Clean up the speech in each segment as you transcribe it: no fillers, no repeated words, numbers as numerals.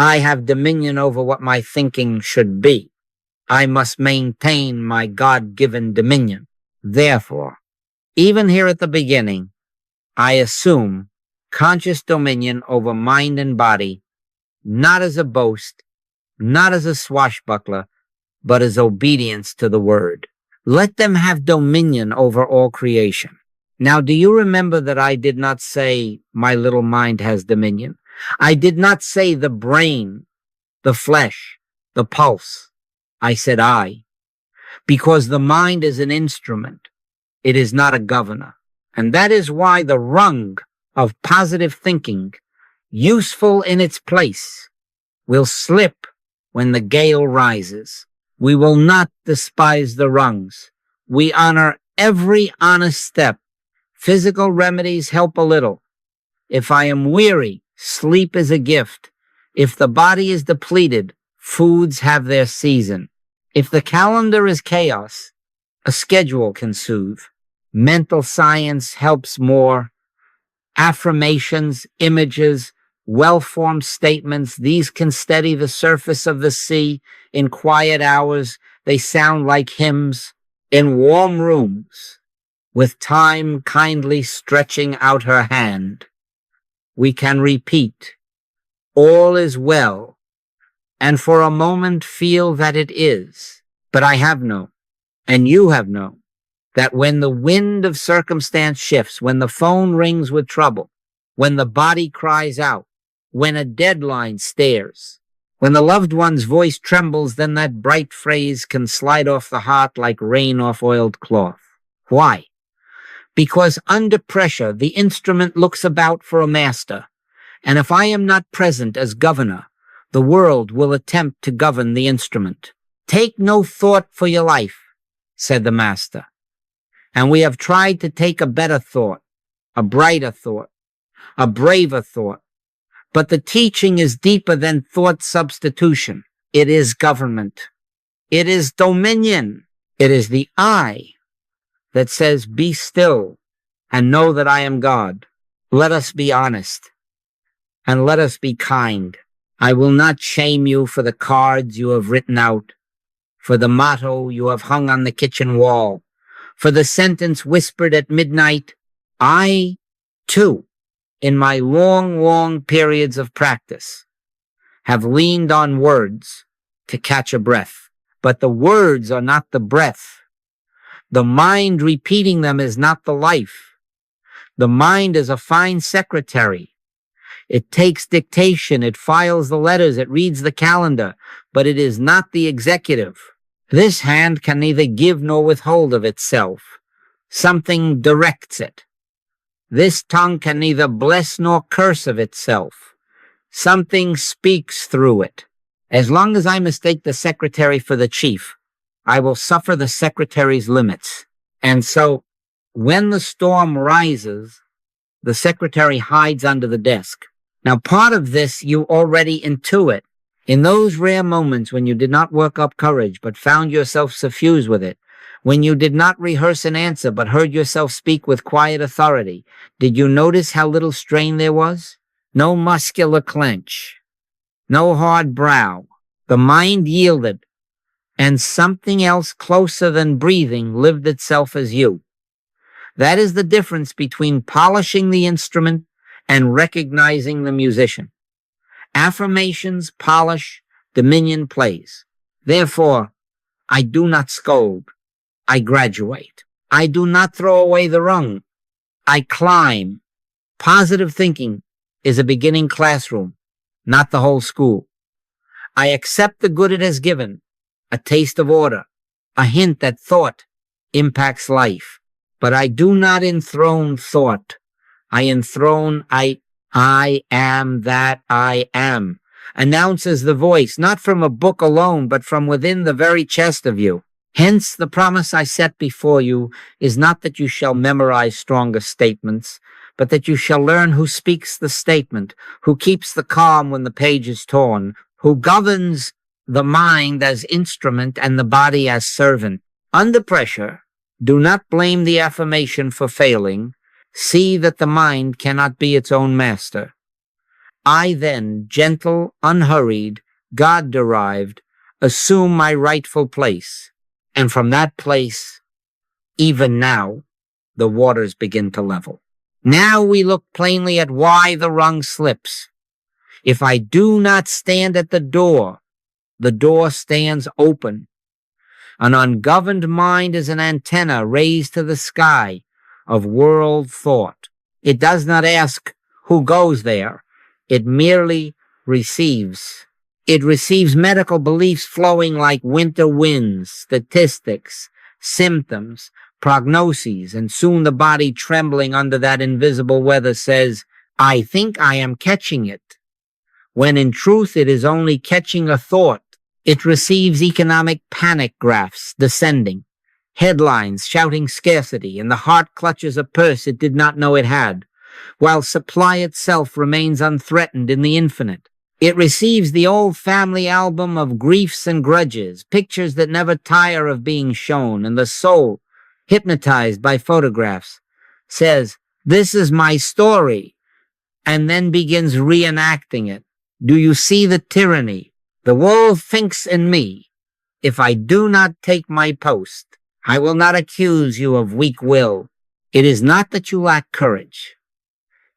I have dominion over what my thinking should be. I must maintain my God-given dominion. Therefore, even here at the beginning, I assume conscious dominion over mind and body, not as a boast, not as a swashbuckler, but as obedience to the word. Let them have dominion over all creation. Now, do you remember that I did not say my little mind has dominion? I did not say the brain, the flesh, the pulse. I said I, because the mind is an instrument. It is not a governor. And that is why the rung of positive thinking, useful in its place, will slip when the gale rises. We will not despise the rungs. We honor every honest step. Physical remedies help a little. If I am weary, sleep is a gift. If the body is depleted, foods have their season. If the calendar is chaos, a schedule can soothe. Mental science helps more. Affirmations, images, well-formed statements, these can steady the surface of the sea. In quiet hours, they sound like hymns. In warm rooms, with time kindly stretching out her hand, we can repeat, all is well, and for a moment feel that it is. But I have known, and you have known, that when the wind of circumstance shifts, when the phone rings with trouble, when the body cries out, when a deadline stares, when the loved one's voice trembles, then that bright phrase can slide off the heart like rain off oiled cloth. Why? Because under pressure, the instrument looks about for a master, and if I am not present as governor, the world will attempt to govern the instrument. Take no thought for your life, said the master. And we have tried to take a better thought, a brighter thought, a braver thought. But the teaching is deeper than thought substitution. It is government. It is dominion. It is the I that says, be still and know that I am God. Let us be honest and let us be kind. I will not shame you for the cards you have written out, for the motto you have hung on the kitchen wall, for the sentence whispered at midnight. I, too, in my long periods of practice, have leaned on words to catch a breath. But the words are not the breath. The mind repeating them is not the life. The mind is a fine secretary. It takes dictation, it files the letters, it reads the calendar, but it is not the executive. This hand can neither give nor withhold of itself. Something directs it. This tongue can neither bless nor curse of itself. Something speaks through it. As long as I mistake the secretary for the chief, I will suffer the secretary's limits. And so, when the storm rises, the secretary hides under the desk. Now, part of this you already intuit. In those rare moments when you did not work up courage, but found yourself suffused with it, when you did not rehearse an answer, but heard yourself speak with quiet authority, did you notice how little strain there was? No muscular clench, no hard brow. The mind yielded, and something else closer than breathing lived itself as you. That is the difference between polishing the instrument and recognizing the musician. Affirmations polish, dominion plays. Therefore, I do not scold. I graduate. I do not throw away the rung. I climb. Positive thinking is a beginning classroom, not the whole school. I accept the good it has given, a taste of order, a hint that thought impacts life. But I do not enthrone thought. I enthrone I am that I am, announces the voice, not from a book alone, but from within the very chest of you. Hence, the promise I set before you is not that you shall memorize stronger statements, but that you shall learn who speaks the statement, who keeps the calm when the page is torn, who governs the mind as instrument and the body as servant. Under pressure, do not blame the affirmation for failing. See that the mind cannot be its own master. I then, gentle, unhurried, God-derived, assume my rightful place. And from that place, even now, the waters begin to level. Now we look plainly at why the rung slips. If I do not stand at the door stands open. An ungoverned mind is an antenna raised to the sky of world thought. It does not ask who goes there. It merely receives. It receives medical beliefs flowing like winter winds, statistics, symptoms, prognoses, and soon the body trembling under that invisible weather says, I think I am catching it, when in truth it is only catching a thought. It receives economic panic graphs descending, headlines shouting scarcity, and the heart clutches a purse it did not know it had, while supply itself remains unthreatened in the infinite. It receives the old family album of griefs and grudges, pictures that never tire of being shown, and the soul, hypnotized by photographs, says, this is my story, and then begins reenacting it. Do you see the tyranny? The world thinks in me. If I do not take my post, I will not accuse you of weak will. It is not that you lack courage.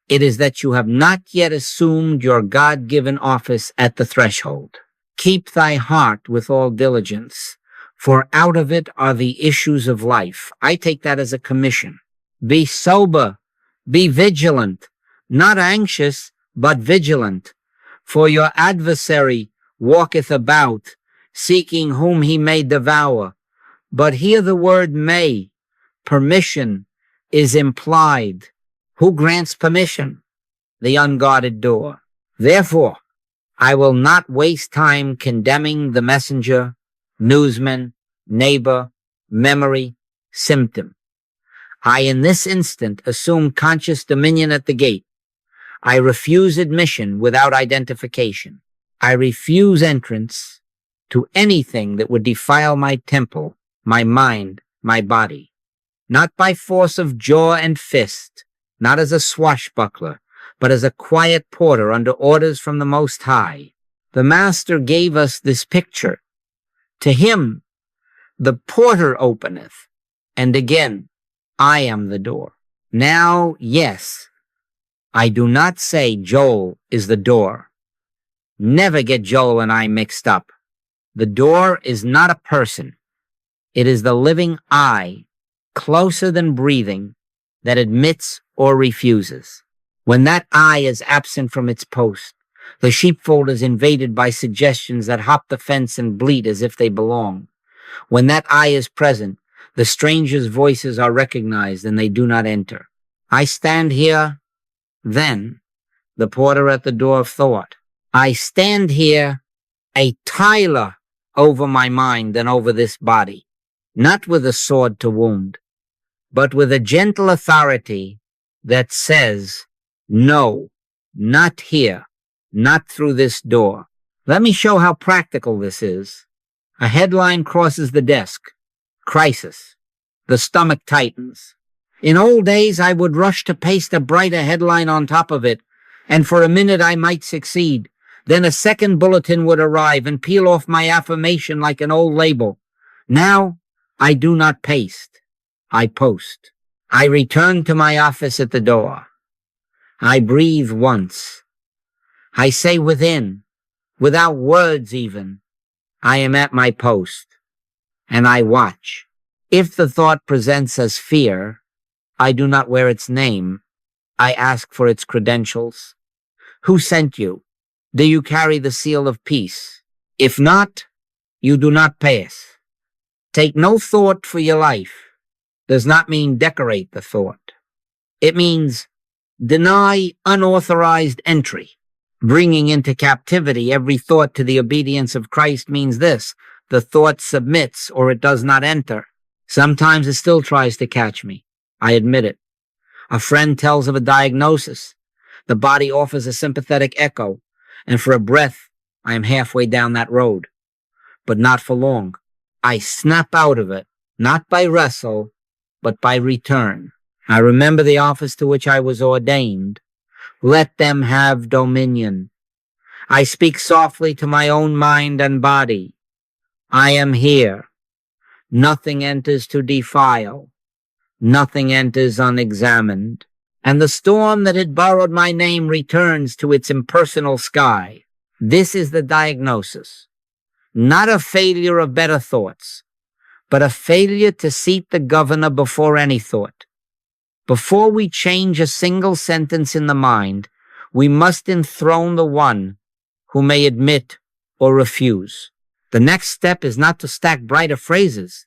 It is that you have not yet assumed your God-given office at the threshold. Keep thy heart with all diligence, for out of it are the issues of life. I take that as a commission. Be sober, be vigilant, not anxious, but vigilant. For your adversary walketh about, seeking whom he may devour. But here the word may, permission, is implied. Who grants permission? The unguarded door. Therefore, I will not waste time condemning the messenger, newsman, neighbor, memory, symptom. I in this instant assume conscious dominion at the gate. I refuse admission without identification. I refuse entrance to anything that would defile my temple, my mind, my body. Not by force of jaw and fist, not as a swashbuckler, but as a quiet porter under orders from the Most High. The Master gave us this picture. To him, the porter openeth, and again, I am the door. Now, yes, I do not say Joel is the door. Never get Joel and I mixed up. The door is not a person. It is the living I, closer than breathing, that admits or refuses. When that I is absent from its post, the sheepfold is invaded by suggestions that hop the fence and bleat as if they belong. When that I is present, the stranger's voices are recognized and they do not enter. I stand here, then, the porter at the door of thought. I stand here, a tiler over my mind and over this body, not with a sword to wound, but with a gentle authority that says, no, not here, not through this door. Let me show how practical this is. A headline crosses the desk. Crisis. The stomach tightens. In old days, I would rush to paste a brighter headline on top of it, and for a minute I might succeed. Then a second bulletin would arrive and peel off my affirmation like an old label. Now, I do not paste. I post. I return to my office at the door. I breathe once. I say within, without words even, I am at my post, and I watch. If the thought presents as fear, I do not wear its name. I ask for its credentials. Who sent you? Do you carry the seal of peace? If not, you do not pass. Take no thought for your life. Does not mean decorate the thought. It means deny unauthorized entry. Bringing into captivity every thought to the obedience of Christ means this: the thought submits or it does not enter. Sometimes it still tries to catch me. I admit it. A friend tells of a diagnosis. The body offers a sympathetic echo, and for a breath, I am halfway down that road. But not for long. I snap out of it, not by wrestle, but by return. I remember the office to which I was ordained, Let them have dominion. I speak softly to my own mind and body. I am here. Nothing enters to defile. Nothing enters unexamined. And the storm that had borrowed my name returns to its impersonal sky. This is the diagnosis. Not a failure of better thoughts, but a failure to seat the governor before any thought. Before we change a single sentence in the mind, we must enthrone the one who may admit or refuse. The next step is not to stack brighter phrases.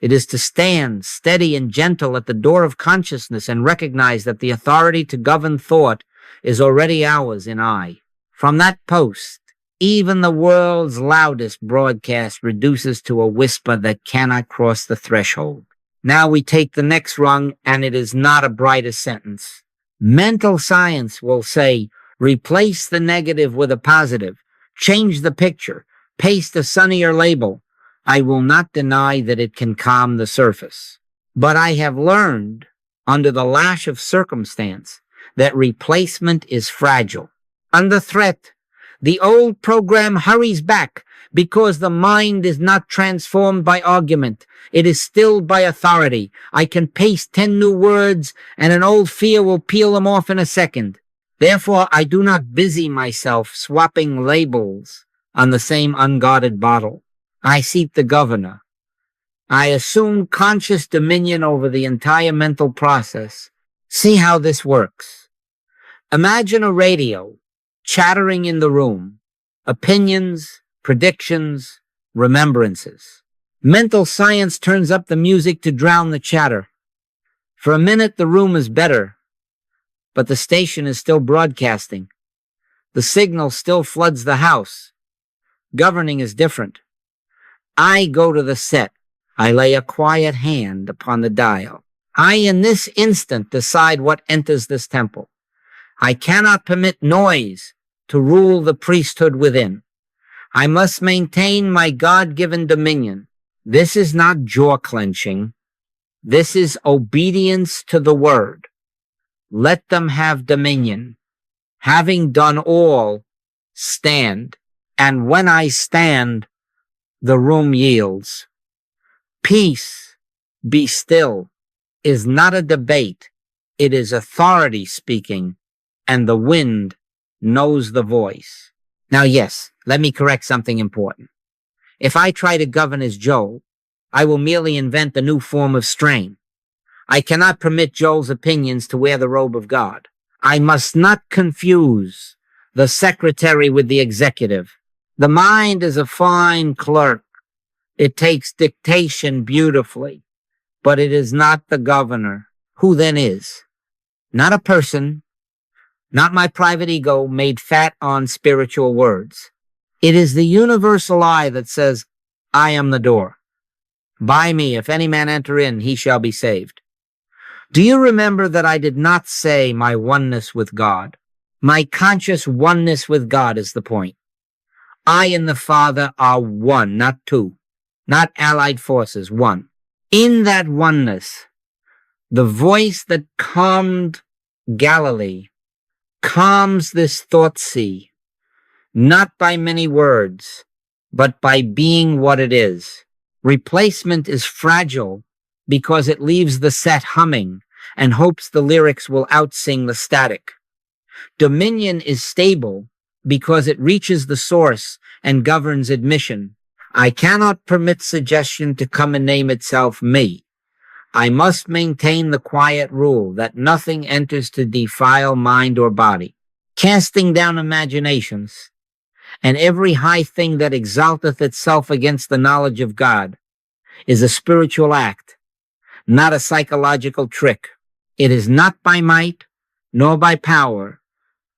It is to stand steady and gentle at the door of consciousness and recognize that the authority to govern thought is already ours in I. From that post, even the world's loudest broadcast reduces to a whisper that cannot cross the threshold. Now we take the next rung, and it is not a brighter sentence. Mental science will say, replace the negative with a positive, change the picture, paste a sunnier label. I will not deny that it can calm the surface. But I have learned, under the lash of circumstance, that replacement is fragile. Under threat, the old program hurries back because the mind is not transformed by argument. It is stilled by authority. I can paste 10 new words, and an old fear will peel them off in a second. Therefore, I do not busy myself swapping labels on the same unguarded bottle. I seat the governor. I assume conscious dominion over the entire mental process. See how this works. Imagine a radio chattering in the room. Opinions, predictions, remembrances. Mental science turns up the music to drown the chatter. For a minute, the room is better, but the station is still broadcasting. The signal still floods the house. Governing is different. I go to the set. I lay a quiet hand upon the dial. I, in this instant, decide what enters this temple. I cannot permit noise to rule the priesthood within. I must maintain my God-given dominion. This is not jaw-clenching. This is obedience to the word. Let them have dominion. Having done all, stand. And when I stand, the room yields. Peace, be still, is not a debate. It is authority speaking, and the wind knows the voice. Now, yes, let me correct something important. If I try to govern as Joel, I will merely invent a new form of strain. I cannot permit Joel's opinions to wear the robe of God. I must not confuse the secretary with the executive. The mind is a fine clerk. It takes dictation beautifully, but it is not the governor. Who then is? Not a person, not my private ego made fat on spiritual words. It is the universal I that says, I am the door. By me, if any man enter in, he shall be saved. Do you remember that I did not say my oneness with God? My conscious oneness with God is the point. I and the Father are one, not two, not allied forces, one. In that oneness, the voice that calmed Galilee calms this thought sea, not by many words, but by being what it is. Replacement is fragile because it leaves the set humming and hopes the lyrics will outsing the static. Dominion is stable because it reaches the source and governs admission. I cannot permit suggestion to come and name itself me. I must maintain the quiet rule that nothing enters to defile mind or body. Casting down imaginations and every high thing that exalteth itself against the knowledge of God is a spiritual act, not a psychological trick. It is not by might, nor by power,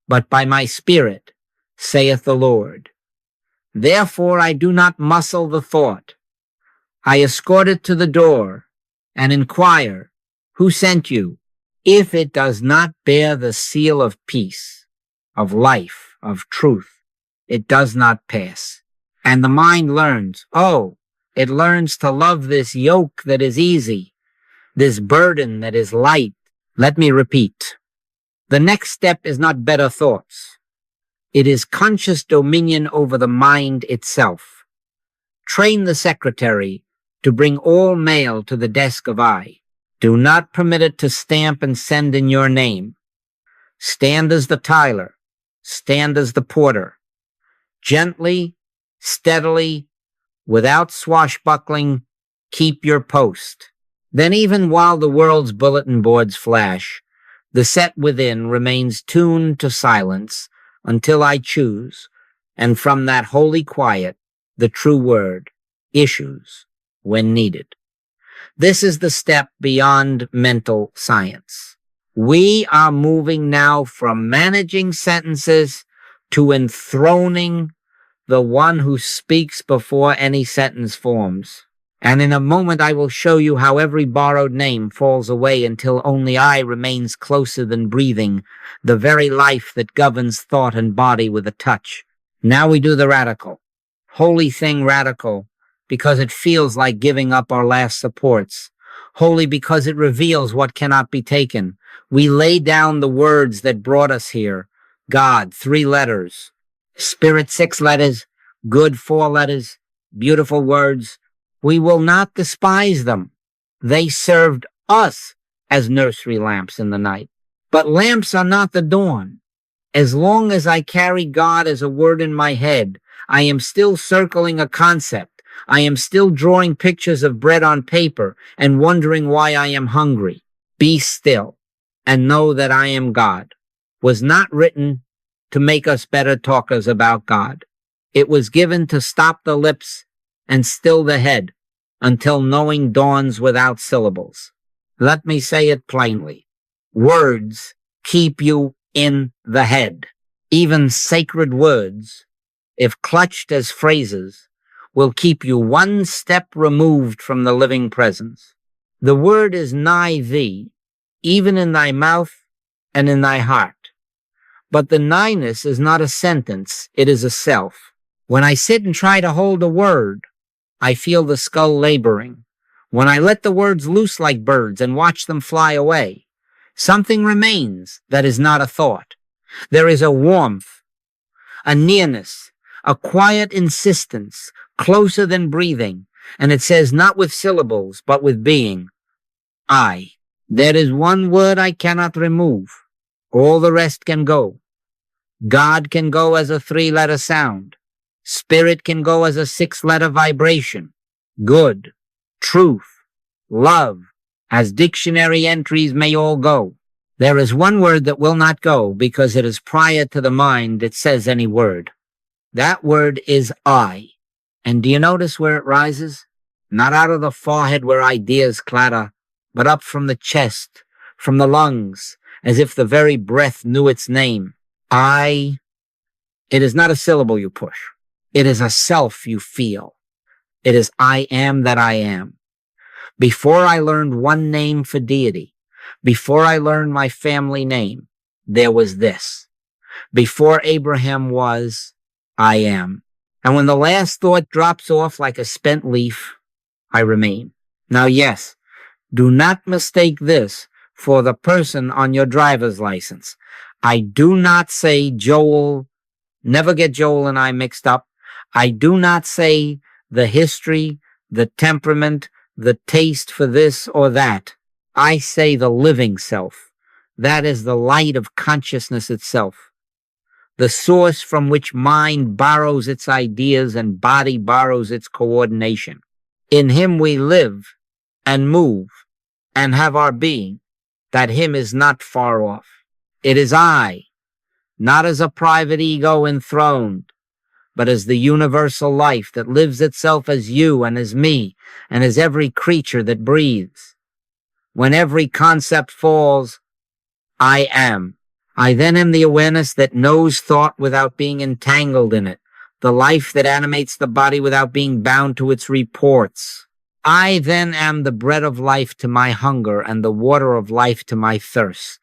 but by my spirit, saith the Lord. Therefore I do not muscle the thought. I escort it to the door and inquire, who sent you? If it does not bear the seal of peace, of life, of truth, it does not pass. And the mind learns, it learns to love this yoke that is easy, this burden that is light. Let me repeat. The next step is not better thoughts. It is conscious dominion over the mind itself. Train the secretary to bring all mail to the desk of I. Do not permit it to stamp and send in your name. Stand as the Tyler. Stand as the porter. Gently, steadily, without swashbuckling, keep your post. Then even while the world's bulletin boards flash, the set within remains tuned to silence until I choose, and from that holy quiet, the true word issues when needed. This is the step beyond mental science. We are moving now from managing sentences to enthroning the one who speaks before any sentence forms. And in a moment I will show you how every borrowed name falls away until only I remains closer than breathing, the very life that governs thought and body with a touch. Now we do the radical. Holy thing radical, because it feels like giving up our last supports. Holy because it reveals what cannot be taken. We lay down the words that brought us here. God, 3 letters. Spirit, 6 letters. Good, 4 letters. Beautiful words. We will not despise them. They served us as nursery lamps in the night. But lamps are not the dawn. As long as I carry God as a word in my head, I am still circling a concept. I am still drawing pictures of bread on paper and wondering why I am hungry. Be still and know that I am God. Was not written to make us better talkers about God. It was given to stop the lips and still the head until knowing dawns without syllables. Let me say it plainly. Words keep you in the head. Even sacred words, if clutched as phrases, will keep you one step removed from the living presence. The word is nigh thee, even in thy mouth and in thy heart. But the nighness is not a sentence, it is a self. When I sit and try to hold a word, I feel the skull laboring. When I let the words loose like birds and watch them fly away, something remains that is not a thought. There is a warmth, a nearness, a quiet insistence, closer than breathing, and it says not with syllables, but with being. I. There is one word I cannot remove. All the rest can go. God can go as a 3-letter sound. Spirit can go as a 6-letter vibration. Good, truth, love, as dictionary entries may all go. There is one word that will not go because it is prior to the mind that says any word. That word is I. And do you notice where it rises? Not out of the forehead where ideas clatter, but up from the chest, from the lungs, as if the very breath knew its name. I. It is not a syllable you push. It is a self you feel. It is I am that I am. Before I learned one name for deity, before I learned my family name, there was this. Before Abraham was, I am. And when the last thought drops off like a spent leaf, I remain. Now, yes, do not mistake this for the person on your driver's license. I do not say Joel, never get Joel and I mixed up. I do not say the history, the temperament, the taste for this or that. I say the living self. That is the light of consciousness itself. The source from which mind borrows its ideas and body borrows its coordination. In him we live and move and have our being. That him is not far off. It is I, not as a private ego enthroned, but as the universal life that lives itself as you and as me and as every creature that breathes. When every concept falls, I am. I then am the awareness that knows thought without being entangled in it, the life that animates the body without being bound to its reports. I then am the bread of life to my hunger and the water of life to my thirst.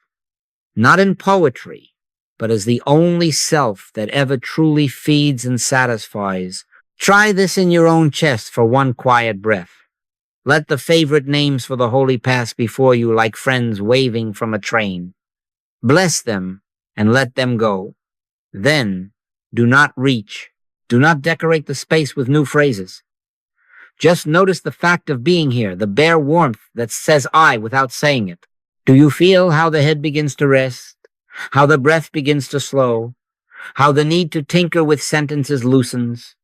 Not in poetry, but as the only self that ever truly feeds and satisfies. Try this in your own chest for one quiet breath. Let the favorite names for the holy pass before you like friends waving from a train. Bless them and let them go. Then do not reach. Do not decorate the space with new phrases. Just notice the fact of being here, the bare warmth that says I without saying it. Do you feel how the head begins to rest? How the breath begins to slow? How the need to tinker with sentences loosens?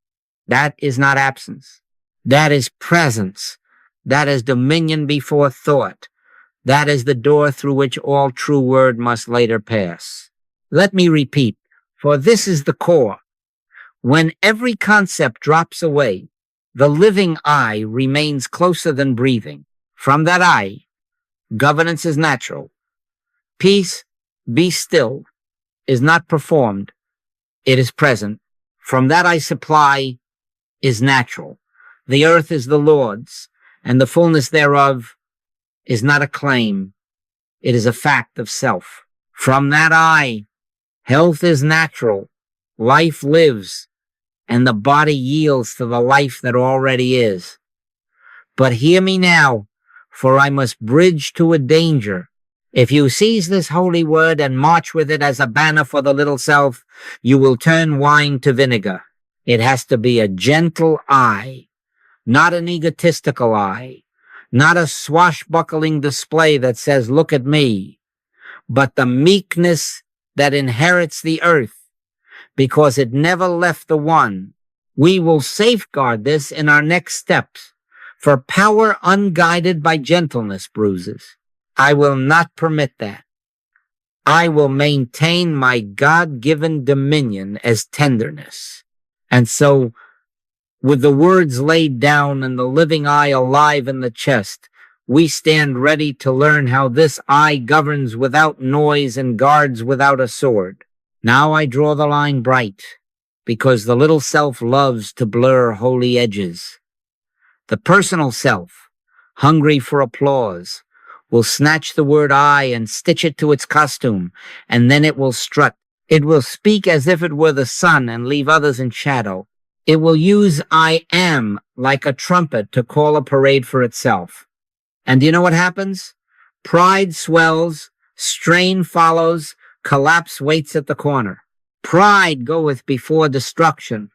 That is not absence. That is presence. That is dominion before thought. That is the door through which all true word must later pass. Let me repeat, for this is the core. When every concept drops away, the living I remains closer than breathing. From that I, governance is natural. Peace, be still, is not performed. It is present. From that I supply is natural. The earth is the Lord's, and the fullness thereof is not a claim. It is a fact of self. From that I, health is natural. Life lives, and the body yields to the life that already is. But hear me now, for I must bridge to a danger. If you seize this holy word and march with it as a banner for the little self, you will turn wine to vinegar. It has to be a gentle I, not an egotistical I, not a swashbuckling display that says, look at me, but the meekness that inherits the earth, because it never left the one. We will safeguard this in our next steps, for power unguided by gentleness bruises. I will not permit that. I will maintain my God-given dominion as tenderness. And so, with the words laid down and the living I alive in the chest, we stand ready to learn how this I governs without noise and guards without a sword. Now I draw the line bright, because the little self loves to blur holy edges. The personal self, hungry for applause, will snatch the word I and stitch it to its costume, and then it will strut. It will speak as if it were the sun and leave others in shadow. It will use I am like a trumpet to call a parade for itself. And do you know what happens? Pride swells, strain follows, collapse waits at the corner. Pride goeth before destruction,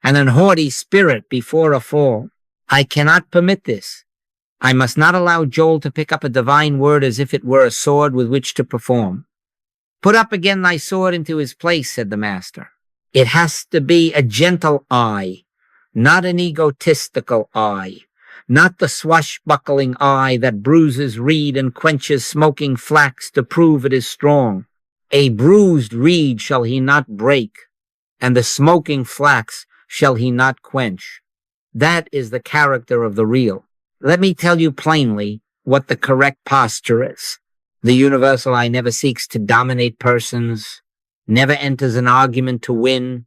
and an haughty spirit before a fall. I cannot permit this. I must not allow Joel to pick up a divine word as if it were a sword with which to perform. Put up again thy sword into his place, said the master. It has to be a gentle I, not an egotistical I, not the swashbuckling I that bruises reed and quenches smoking flax to prove it is strong. A bruised reed shall he not break, and the smoking flax shall he not quench. That is the character of the real. Let me tell you plainly what the correct posture is. The universal I never seeks to dominate persons, never enters an argument to win,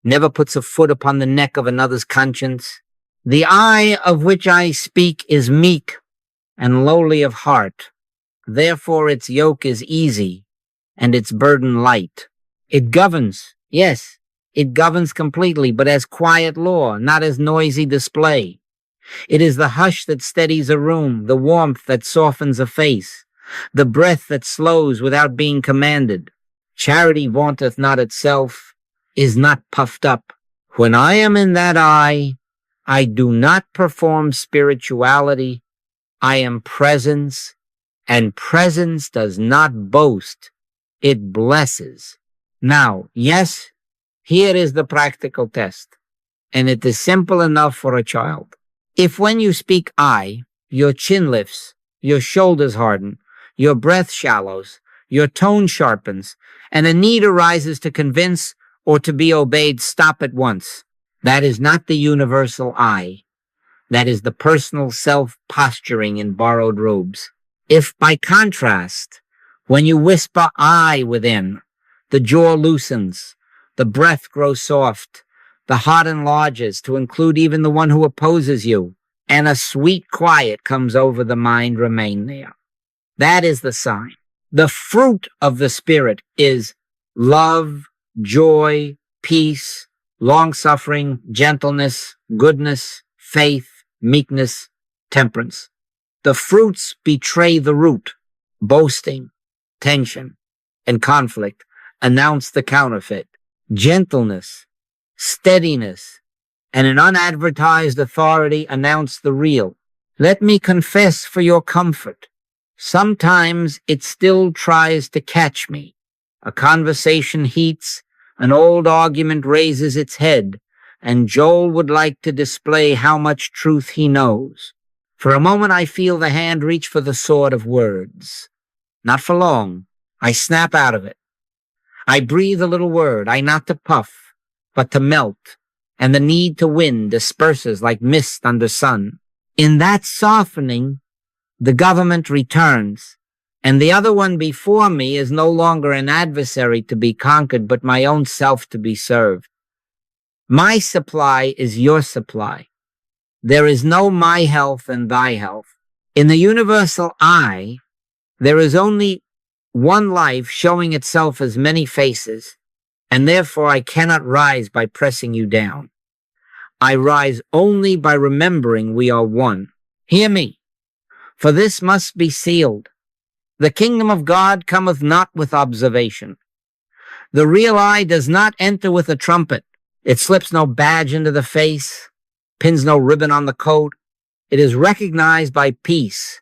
never puts a foot upon the neck of another's conscience. The I of which I speak is meek and lowly of heart. Therefore its yoke is easy and its burden light. It governs, yes, it governs completely, but as quiet law, not as noisy display. It is the hush that steadies a room, the warmth that softens a face, the breath that slows without being commanded. Charity vaunteth not itself, is not puffed up. When I am in that I do not perform spirituality. I am presence, and presence does not boast. It blesses. Now, yes, here is the practical test, and it is simple enough for a child. If when you speak I, your chin lifts, your shoulders harden, your breath shallows, your tone sharpens, and a need arises to convince or to be obeyed, stop at once. That is not the universal I. That is the personal self posturing in borrowed robes. If by contrast, when you whisper I within, the jaw loosens, the breath grows soft, the heart enlarges to include even the one who opposes you, and a sweet quiet comes over the mind, remain there. That is the sign. The fruit of the Spirit is love, joy, peace, long-suffering, gentleness, goodness, faith, meekness, temperance. The fruits betray the root, boasting, tension, and conflict announce the counterfeit. Gentleness, steadiness, and an unadvertised authority announce the real. Let me confess for your comfort. Sometimes it still tries to catch me. A conversation heats, an old argument raises its head, and Joel would like to display how much truth he knows. For a moment I feel the hand reach for the sword of words. Not for long. I snap out of it. I breathe a little word, I not to puff, but to melt, and the need to win disperses like mist under sun. In that softening, the government returns, and the other one before me is no longer an adversary to be conquered, but my own self to be served. My supply is your supply. There is no my health and thy health. In the universal I, there is only one life showing itself as many faces, and therefore I cannot rise by pressing you down. I rise only by remembering we are one. Hear me, for this must be sealed. The kingdom of God cometh not with observation. The real I does not enter with a trumpet. It slips no badge into the face, pins no ribbon on the coat. It is recognized by peace.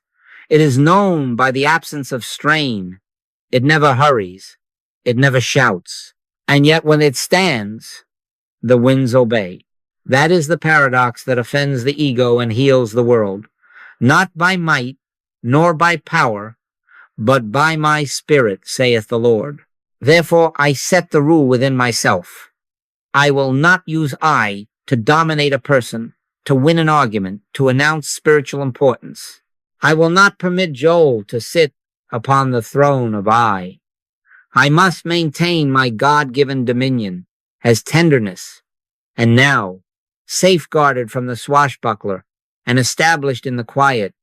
It is known by the absence of strain. It never hurries. It never shouts. And yet when it stands, the winds obey. That is the paradox that offends the ego and heals the world. Not by might, nor by power, but by my spirit, saith the Lord. Therefore I set the rule within myself. I will not use I to dominate a person, to win an argument, to announce spiritual importance. I will not permit Joel to sit upon the throne of I. I must maintain my God-given dominion as tenderness, and now, safeguarded from the swashbuckler and established in the quiet,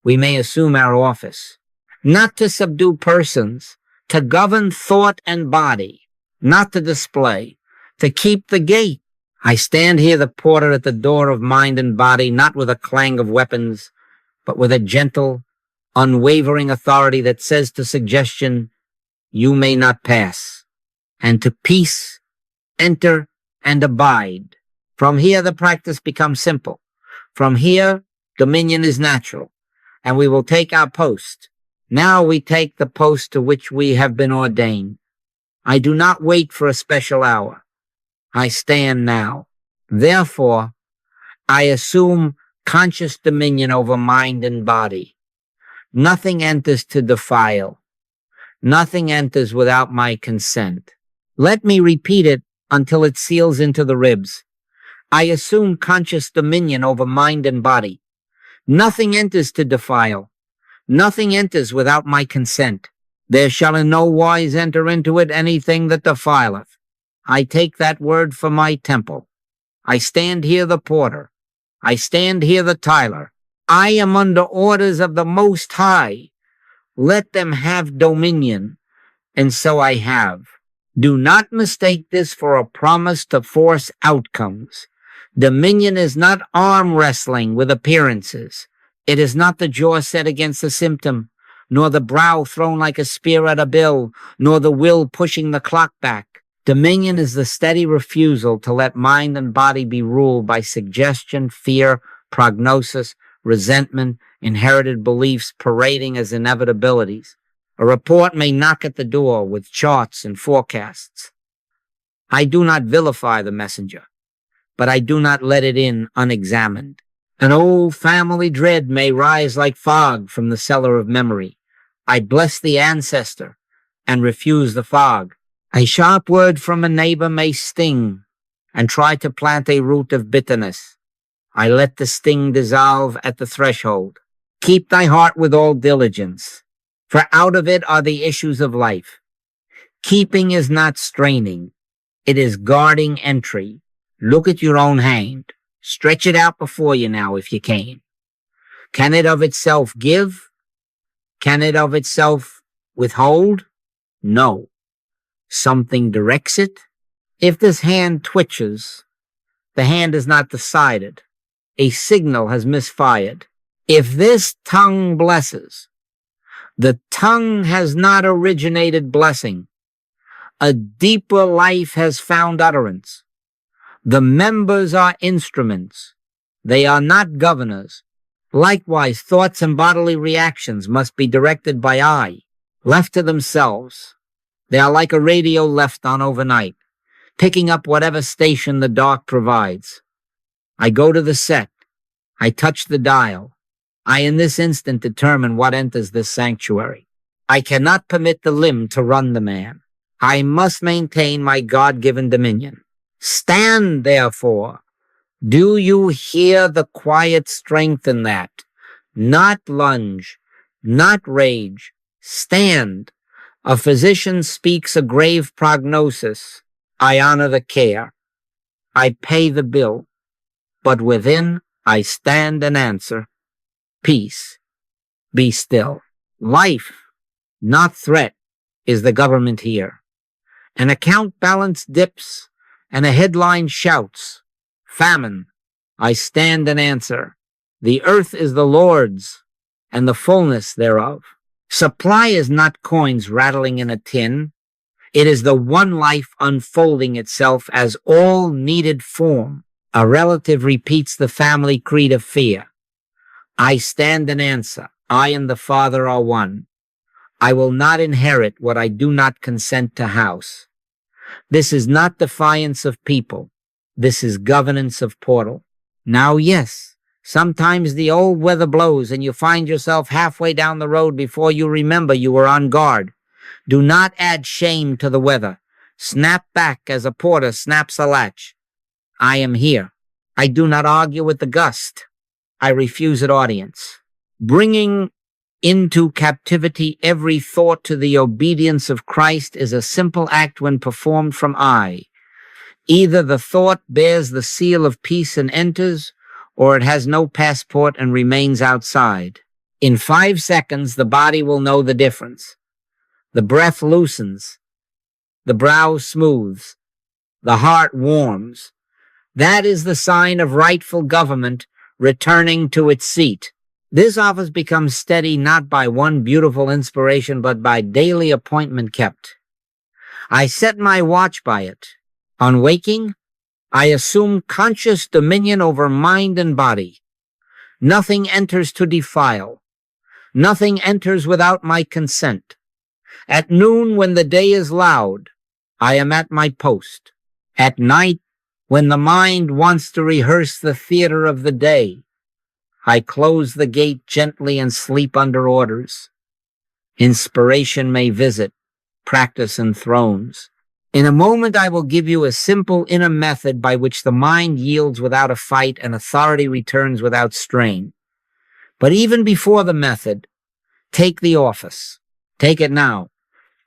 we may assume our office, not to subdue persons, to govern thought and body, not to display, to keep the gate. I stand here the porter at the door of mind and body, not with a clang of weapons, but with a gentle, unwavering authority that says to suggestion, you may not pass, and to peace, enter and abide. From here the practice becomes simple. From here, dominion is natural, and we will take our post. Now we take the post to which we have been ordained. I do not wait for a special hour. I stand now. Therefore, I assume conscious dominion over mind and body. Nothing enters to defile. Nothing enters without my consent. Let me repeat it until it seals into the ribs. I assume conscious dominion over mind and body. Nothing enters to defile. Nothing enters without my consent. There shall in no wise enter into it anything that defileth. I take that word for my temple. I stand here the porter. I stand here the tiler. I am under orders of the Most High. Let them have dominion, and so I have. Do not mistake this for a promise to force outcomes. Dominion is not arm wrestling with appearances. It is not the jaw set against the symptom, nor the brow thrown like a spear at a bill, nor the will pushing the clock back. Dominion is the steady refusal to let mind and body be ruled by suggestion, fear, prognosis, resentment, inherited beliefs parading as inevitabilities. A report may knock at the door with charts and forecasts. I do not vilify the messenger, but I do not let it in unexamined. An old family dread may rise like fog from the cellar of memory. I bless the ancestor and refuse the fog. A sharp word from a neighbor may sting and try to plant a root of bitterness. I let the sting dissolve at the threshold. Keep thy heart with all diligence, for out of it are the issues of life. Keeping is not straining. It is guarding entry. Look at your own hand. Stretch it out before you now if you can. Can it of itself give? Can it of itself withhold? No. Something directs it. If this hand twitches, the hand is not decided. A signal has misfired. If this tongue blesses, the tongue has not originated blessing. A deeper life has found utterance. The members are instruments. They are not governors. Likewise, thoughts and bodily reactions must be directed by I. Left to themselves, they are like a radio left on overnight, picking up whatever station the dark provides. I go to the set. I touch the dial. I in this instant determine what enters this sanctuary. I cannot permit the limb to run the man. I must maintain my God-given dominion. Stand, therefore. Do you hear the quiet strength in that? Not lunge, not rage. Stand. A physician speaks a grave prognosis. I honor the care. I pay the bill. But within, I stand and answer. Peace. Be still. Life, not threat, is the government here. An account balance dips, and a headline shouts. Famine. I stand and answer. The earth is the Lord's, and the fullness thereof. Supply is not coins rattling in a tin. It is the one life unfolding itself as all needed form. A relative repeats the family creed of fear. I stand and answer. I and the Father are one. I will not inherit what I do not consent to house. This is not defiance of people. This is governance of portal. Now, yes, sometimes the old weather blows and you find yourself halfway down the road before you remember you were on guard. Do not add shame to the weather. Snap back as a porter snaps a latch. I am here. I do not argue with the gust. I refuse an audience. Bringing into captivity every thought to the obedience of Christ is a simple act when performed from I. Either the thought bears the seal of peace and enters, or it has no passport and remains outside. In 5 seconds, the body will know the difference. The breath loosens. The brow smooths. The heart warms. That is the sign of rightful government returning to its seat. This office becomes steady not by one beautiful inspiration, but by daily appointment kept. I set my watch by it. On waking, I assume conscious dominion over mind and body. Nothing enters to defile. Nothing enters without my consent. At noon, when the day is loud, I am at my post. At night, when the mind wants to rehearse the theater of the day, I close the gate gently and sleep under orders. Inspiration may visit, practice enthrones. In a moment, I will give you a simple inner method by which the mind yields without a fight and authority returns without strain. But even before the method, take the office. Take it now.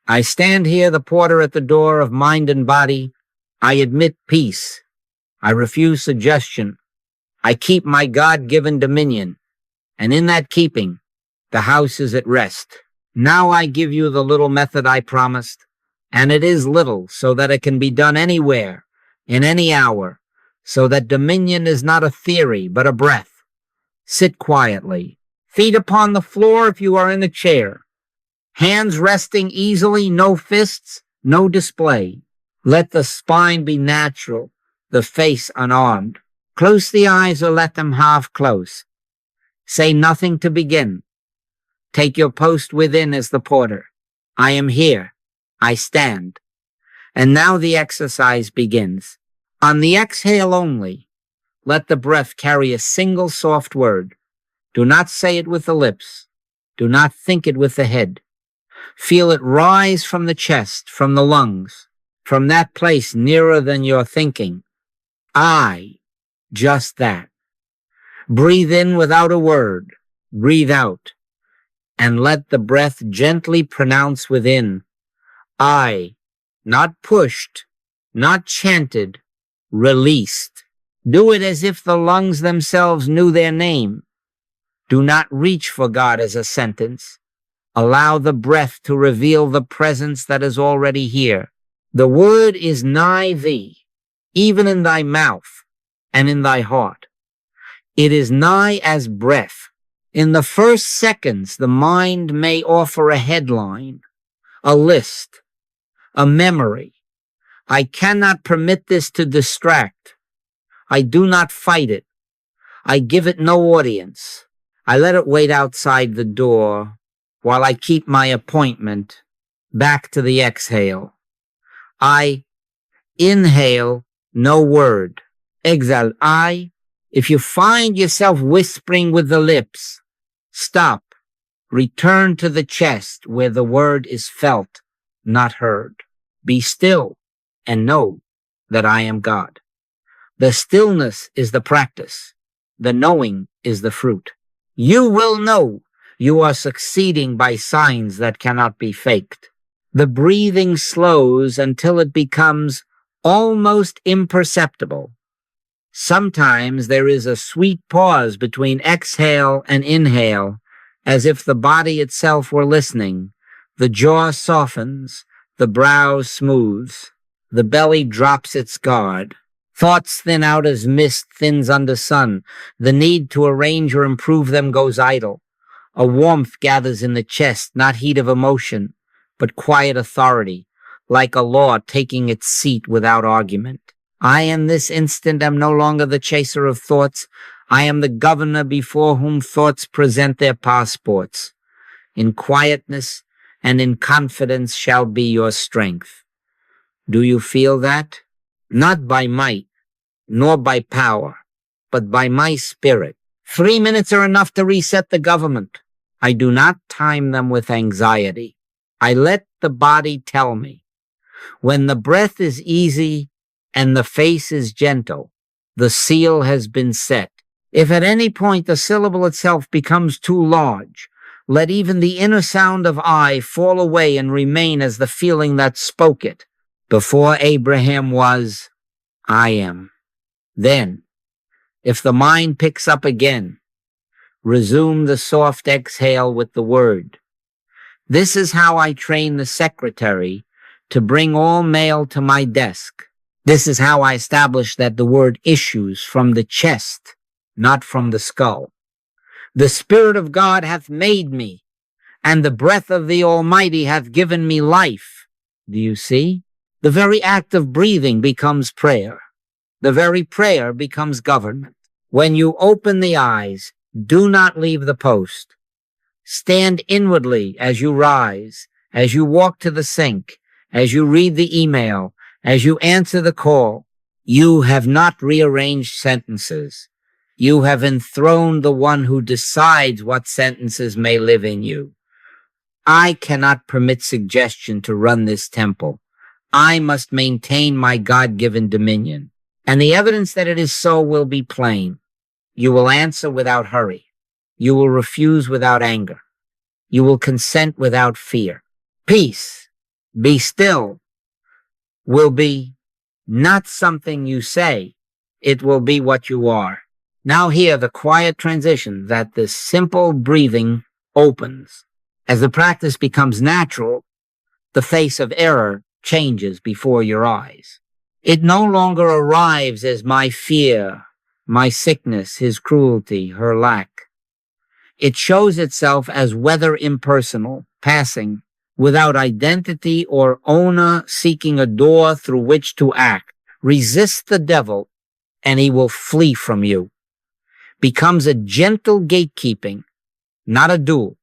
I stand here, the porter at the door of mind and body. I admit peace. I refuse suggestion. I keep my God-given dominion, and in that keeping, the house is at rest. Now I give you the little method I promised, and it is little, so that it can be done anywhere, in any hour, so that dominion is not a theory, but a breath. Sit quietly, feet upon the floor if you are in a chair, hands resting easily, no fists, no display. Let the spine be natural, the face unarmed. Close the eyes or let them half close. Say nothing to begin. Take your post within as the porter. I am here. I stand. And now the exercise begins. On the exhale only, let the breath carry a single soft word. Do not say it with the lips. Do not think it with the head. Feel it rise from the chest, from the lungs, from that place nearer than your thinking. I. Just that. Breathe in without a word. Breathe out. And let the breath gently pronounce within. I. Not pushed, not chanted, released. Do it as if the lungs themselves knew their name. Do not reach for God as a sentence. Allow the breath to reveal the presence that is already here. The word is nigh thee, even in thy mouth and in thy heart. It is nigh as breath. In the first seconds, the mind may offer a headline, a list, a memory. I cannot permit this to distract. I do not fight it. I give it no audience. I let it wait outside the door while I keep my appointment. Back to the exhale. I inhale no word. Exhale. If you find yourself whispering with the lips, stop. Return to the chest where the word is felt, not heard. Be still and know that I am God. The stillness is the practice. The knowing is the fruit. You will know you are succeeding by signs that cannot be faked. The breathing slows until it becomes almost imperceptible. Sometimes there is a sweet pause between exhale and inhale, as if the body itself were listening. The jaw softens, the brow smooths, the belly drops its guard. Thoughts thin out as mist thins under sun. The need to arrange or improve them goes idle. A warmth gathers in the chest, not heat of emotion, but quiet authority, like a law taking its seat without argument. I in this instant am no longer the chaser of thoughts. I am the governor before whom thoughts present their passports. In quietness and in confidence shall be your strength. Do you feel that? Not by might, nor by power, but by my spirit. 3 minutes are enough to reset the government. I do not time them with anxiety. I let the body tell me. When the breath is easy and the face is gentle, the seal has been set. If at any point the syllable itself becomes too large, let even the inner sound of I fall away and remain as the feeling that spoke it. Before Abraham was, I am. Then, if the mind picks up again, resume the soft exhale with the word. This is how I train the secretary to bring all mail to my desk. This is how I establish that the word issues from the chest, not from the skull. The Spirit of God hath made me, and the breath of the Almighty hath given me life. Do you see? The very act of breathing becomes prayer. The very prayer becomes government. When you open the eyes, do not leave the post. Stand inwardly as you rise, as you walk to the sink, as you read the email, as you answer the call. You have not rearranged sentences. You have enthroned the one who decides what sentences may live in you. I cannot permit suggestion to run this temple. I must maintain my God-given dominion. And the evidence that it is so will be plain. You will answer without hurry. You will refuse without anger. You will consent without fear. Peace, be still, will be not something you say. It will be what you are. Now hear the quiet transition that this simple breathing opens. As the practice becomes natural, the face of error changes before your eyes. It no longer arrives as my fear, my sickness, his cruelty, her lack. It shows itself as whether impersonal, passing, without identity or owner, seeking a door through which to act. Resist the devil, and he will flee from you. Becomes a gentle gatekeeping, not a duel.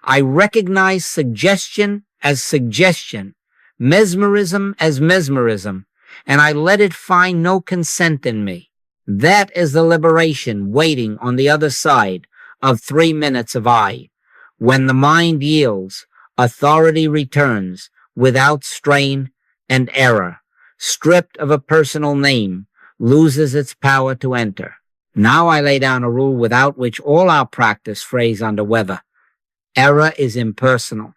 I recognize suggestion as suggestion, mesmerism as mesmerism, and I let it find no consent in me. That is the liberation waiting on the other side of 3 minutes of I. When the mind yields, authority returns without strain and error, stripped of a personal name, loses its power to enter. Now I lay down a rule without which all our practice frays under weather. Error is impersonal.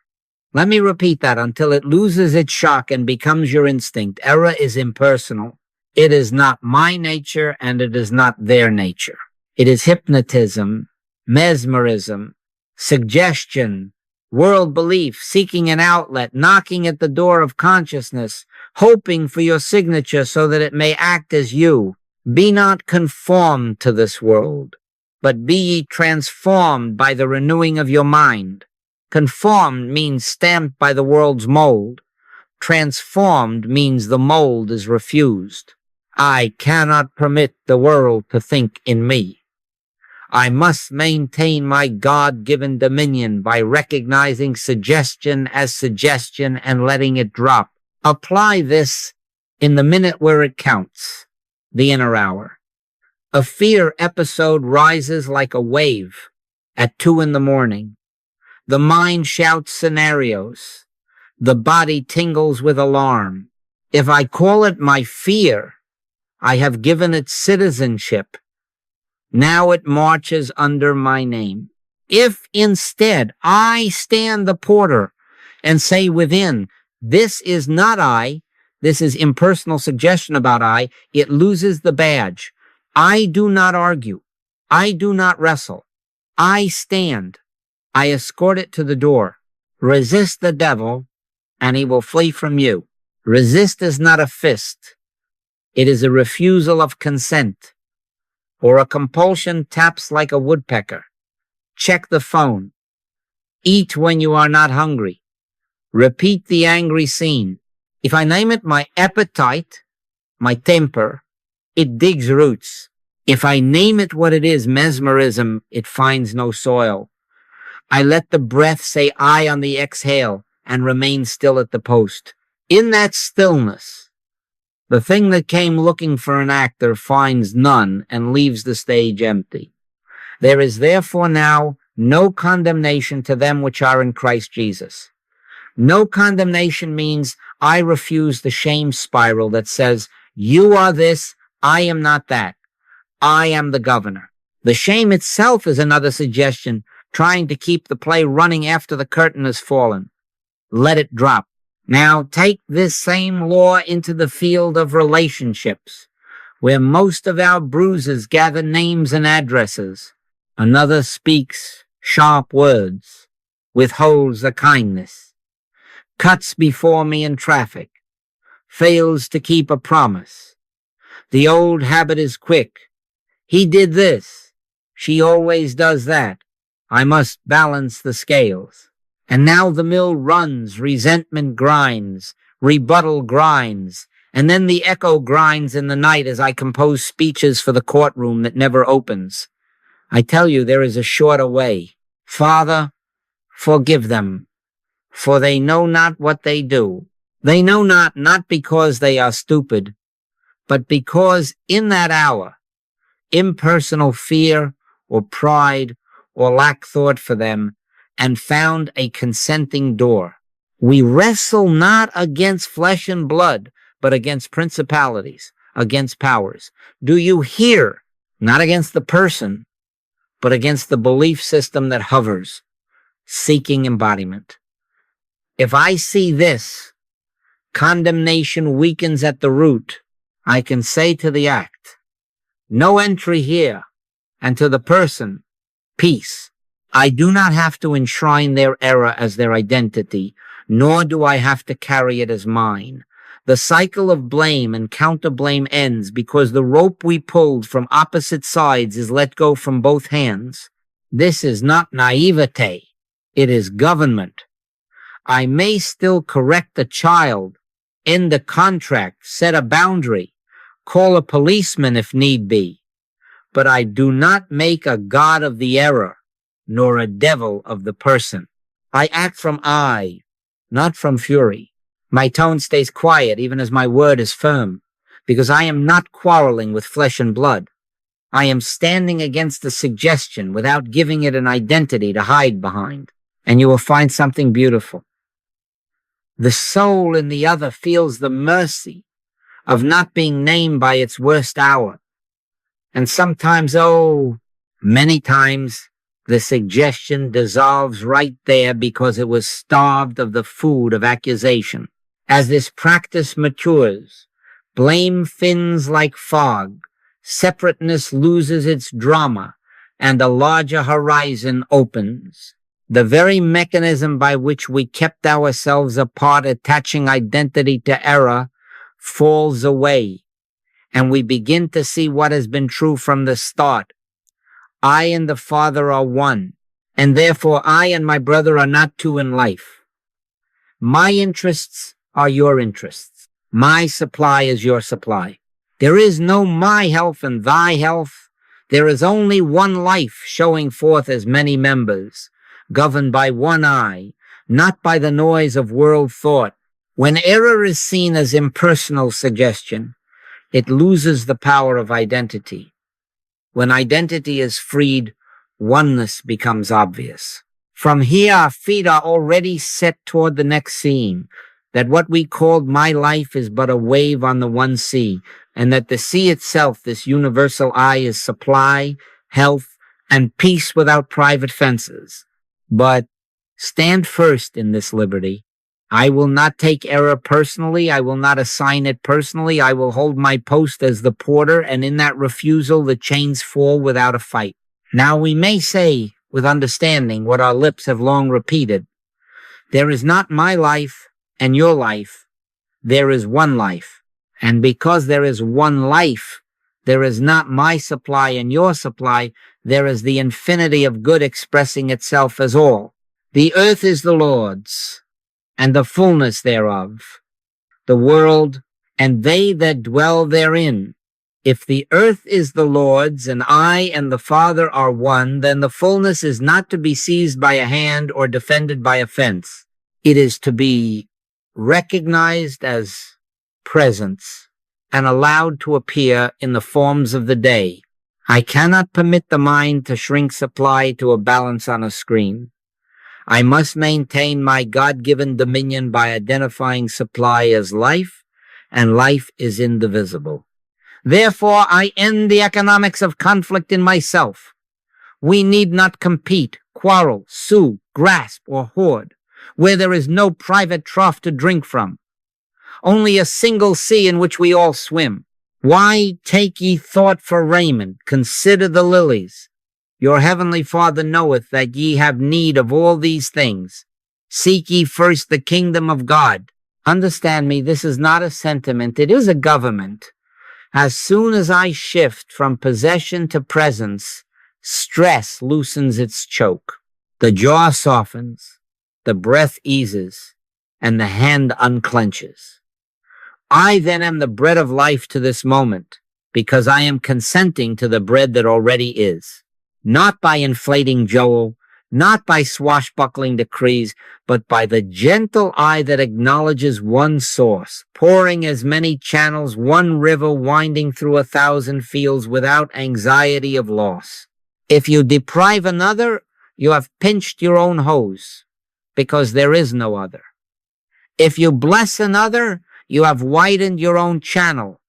Let me repeat that until it loses its shock and becomes your instinct. Error is impersonal. It is not my nature and it is not their nature. It is hypnotism, mesmerism, suggestion, world belief, seeking an outlet, knocking at the door of consciousness, hoping for your signature so that it may act as you. Be not conformed to this world, but be ye transformed by the renewing of your mind. Conformed means stamped by the world's mold. Transformed means the mold is refused. I cannot permit the world to think in me. I must maintain my God-given dominion by recognizing suggestion as suggestion and letting it drop. Apply this in the minute where it counts, the inner hour. A fear episode rises like a wave at 2 a.m. The mind shouts scenarios. The body tingles with alarm. If I call it my fear, I have given it citizenship. Now it marches under my name. If instead I stand the porter and say within, this is not I, this is impersonal suggestion about I, it loses the badge. I do not argue. I do not wrestle. I stand. I escort it to the door. Resist the devil, and he will flee from you. Resist is not a fist. It is a refusal of consent, or a compulsion taps like a woodpecker. Check the phone. Eat when you are not hungry. Repeat the angry scene. If I name it my appetite, my temper, it digs roots. If I name it what it is, mesmerism, it finds no soil. I let the breath say I on the exhale and remain still at the post. In that stillness, the thing that came looking for an actor finds none and leaves the stage empty. There is therefore now no condemnation to them which are in Christ Jesus. No condemnation means I refuse the shame spiral that says, you are this, I am not that. I am the governor. The shame itself is another suggestion, trying to keep the play running after the curtain has fallen. Let it drop. Now take this same law into the field of relationships, where most of our bruises gather names and addresses. Another speaks sharp words, withholds a kindness, cuts before me in traffic, fails to keep a promise. The old habit is quick. He did this. She always does that. I must balance the scales. And now the mill runs, resentment grinds, rebuttal grinds, and then the echo grinds in the night as I compose speeches for the courtroom that never opens. I tell you, there is a shorter way. Father, forgive them, for they know not what they do. They know not because they are stupid, but because in that hour, impersonal fear or pride or lack thought for them and found a consenting door. We wrestle not against flesh and blood, but against principalities, against powers. Do you hear? Not against the person, but against the belief system that hovers, seeking embodiment. If I see this, condemnation weakens at the root. I can say to the act, no entry here, and to the person, peace. I do not have to enshrine their error as their identity, nor do I have to carry it as mine. The cycle of blame and counter-blame ends because the rope we pulled from opposite sides is let go from both hands. This is not naivete. It is government. I may still correct a child, end a contract, set a boundary, call a policeman if need be, but I do not make a god of the error, nor a devil of the person. I act from I, not from fury. My tone stays quiet even as my word is firm, because I am not quarreling with flesh and blood. I am standing against the suggestion without giving it an identity to hide behind. And you will find something beautiful. The soul in the other feels the mercy of not being named by its worst hour. And sometimes, many times, the suggestion dissolves right there because it was starved of the food of accusation. As this practice matures, blame thins like fog, separateness loses its drama, and a larger horizon opens. The very mechanism by which we kept ourselves apart, attaching identity to error, falls away, and we begin to see what has been true from the start. I and the Father are one, and therefore I and my brother are not two in life. My interests are your interests. My supply is your supply. There is no my health and thy health. There is only one life showing forth as many members, governed by one eye, not by the noise of world thought. When error is seen as impersonal suggestion, it loses the power of identity. When identity is freed, oneness becomes obvious. From here, our feet are already set toward the next scene, that what we called my life is but a wave on the one sea, and that the sea itself, this universal I, is supply, health, and peace without private fences. But stand first in this liberty. I will not take error personally. I will not assign it personally. I will hold my post as the porter, and in that refusal the chains fall without a fight. Now we may say, with understanding, what our lips have long repeated. There is not my life and your life. There is one life. And because there is one life, there is not my supply and your supply. There is the infinity of good expressing itself as all. The earth is the Lord's, and the fullness thereof, the world, and they that dwell therein. If the earth is the Lord's, and I and the Father are one, then the fullness is not to be seized by a hand or defended by a fence. It is to be recognized as presence and allowed to appear in the forms of the day. I cannot permit the mind to shrink supply to a balance on a screen. I must maintain my God-given dominion by identifying supply as life, and life is indivisible. Therefore, I end the economics of conflict in myself. We need not compete, quarrel, sue, grasp, or hoard, where there is no private trough to drink from, only a single sea in which we all swim. Why take ye thought for raiment? Consider the lilies. Your heavenly Father knoweth that ye have need of all these things. Seek ye first the kingdom of God. Understand me, this is not a sentiment, it is a government. As soon as I shift from possession to presence, stress loosens its choke. The jaw softens, the breath eases, and the hand unclenches. I then am the bread of life to this moment, because I am consenting to the bread that already is. Not by inflating Joel, not by swashbuckling decrees, but by the gentle eye that acknowledges one source, pouring as many channels, one river winding through 1,000 fields without anxiety of loss. If you deprive another, you have pinched your own hose, because there is no other. If you bless another, you have widened your own channel,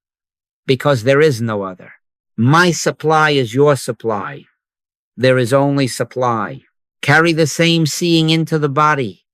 because there is no other. My supply is your supply. There is only supply. Carry the same seeing into the body.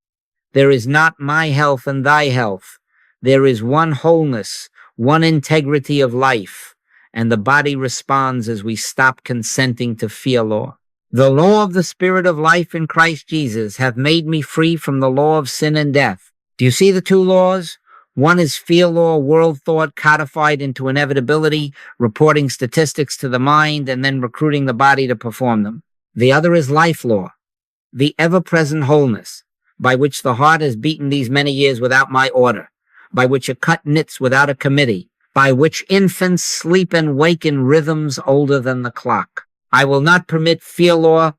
There is not my health and thy health. There is one wholeness, one integrity of life, and the body responds as we stop consenting to fear law. The law of the Spirit of life in Christ Jesus hath made me free from the law of sin and death. Do you see the two laws? One is fear law, world thought codified into inevitability, reporting statistics to the mind, and then recruiting the body to perform them. The other is life law, the ever-present wholeness, by which the heart has beaten these many years without my order, by which a cut knits without a committee, by which infants sleep and wake in rhythms older than the clock. I will not permit fear law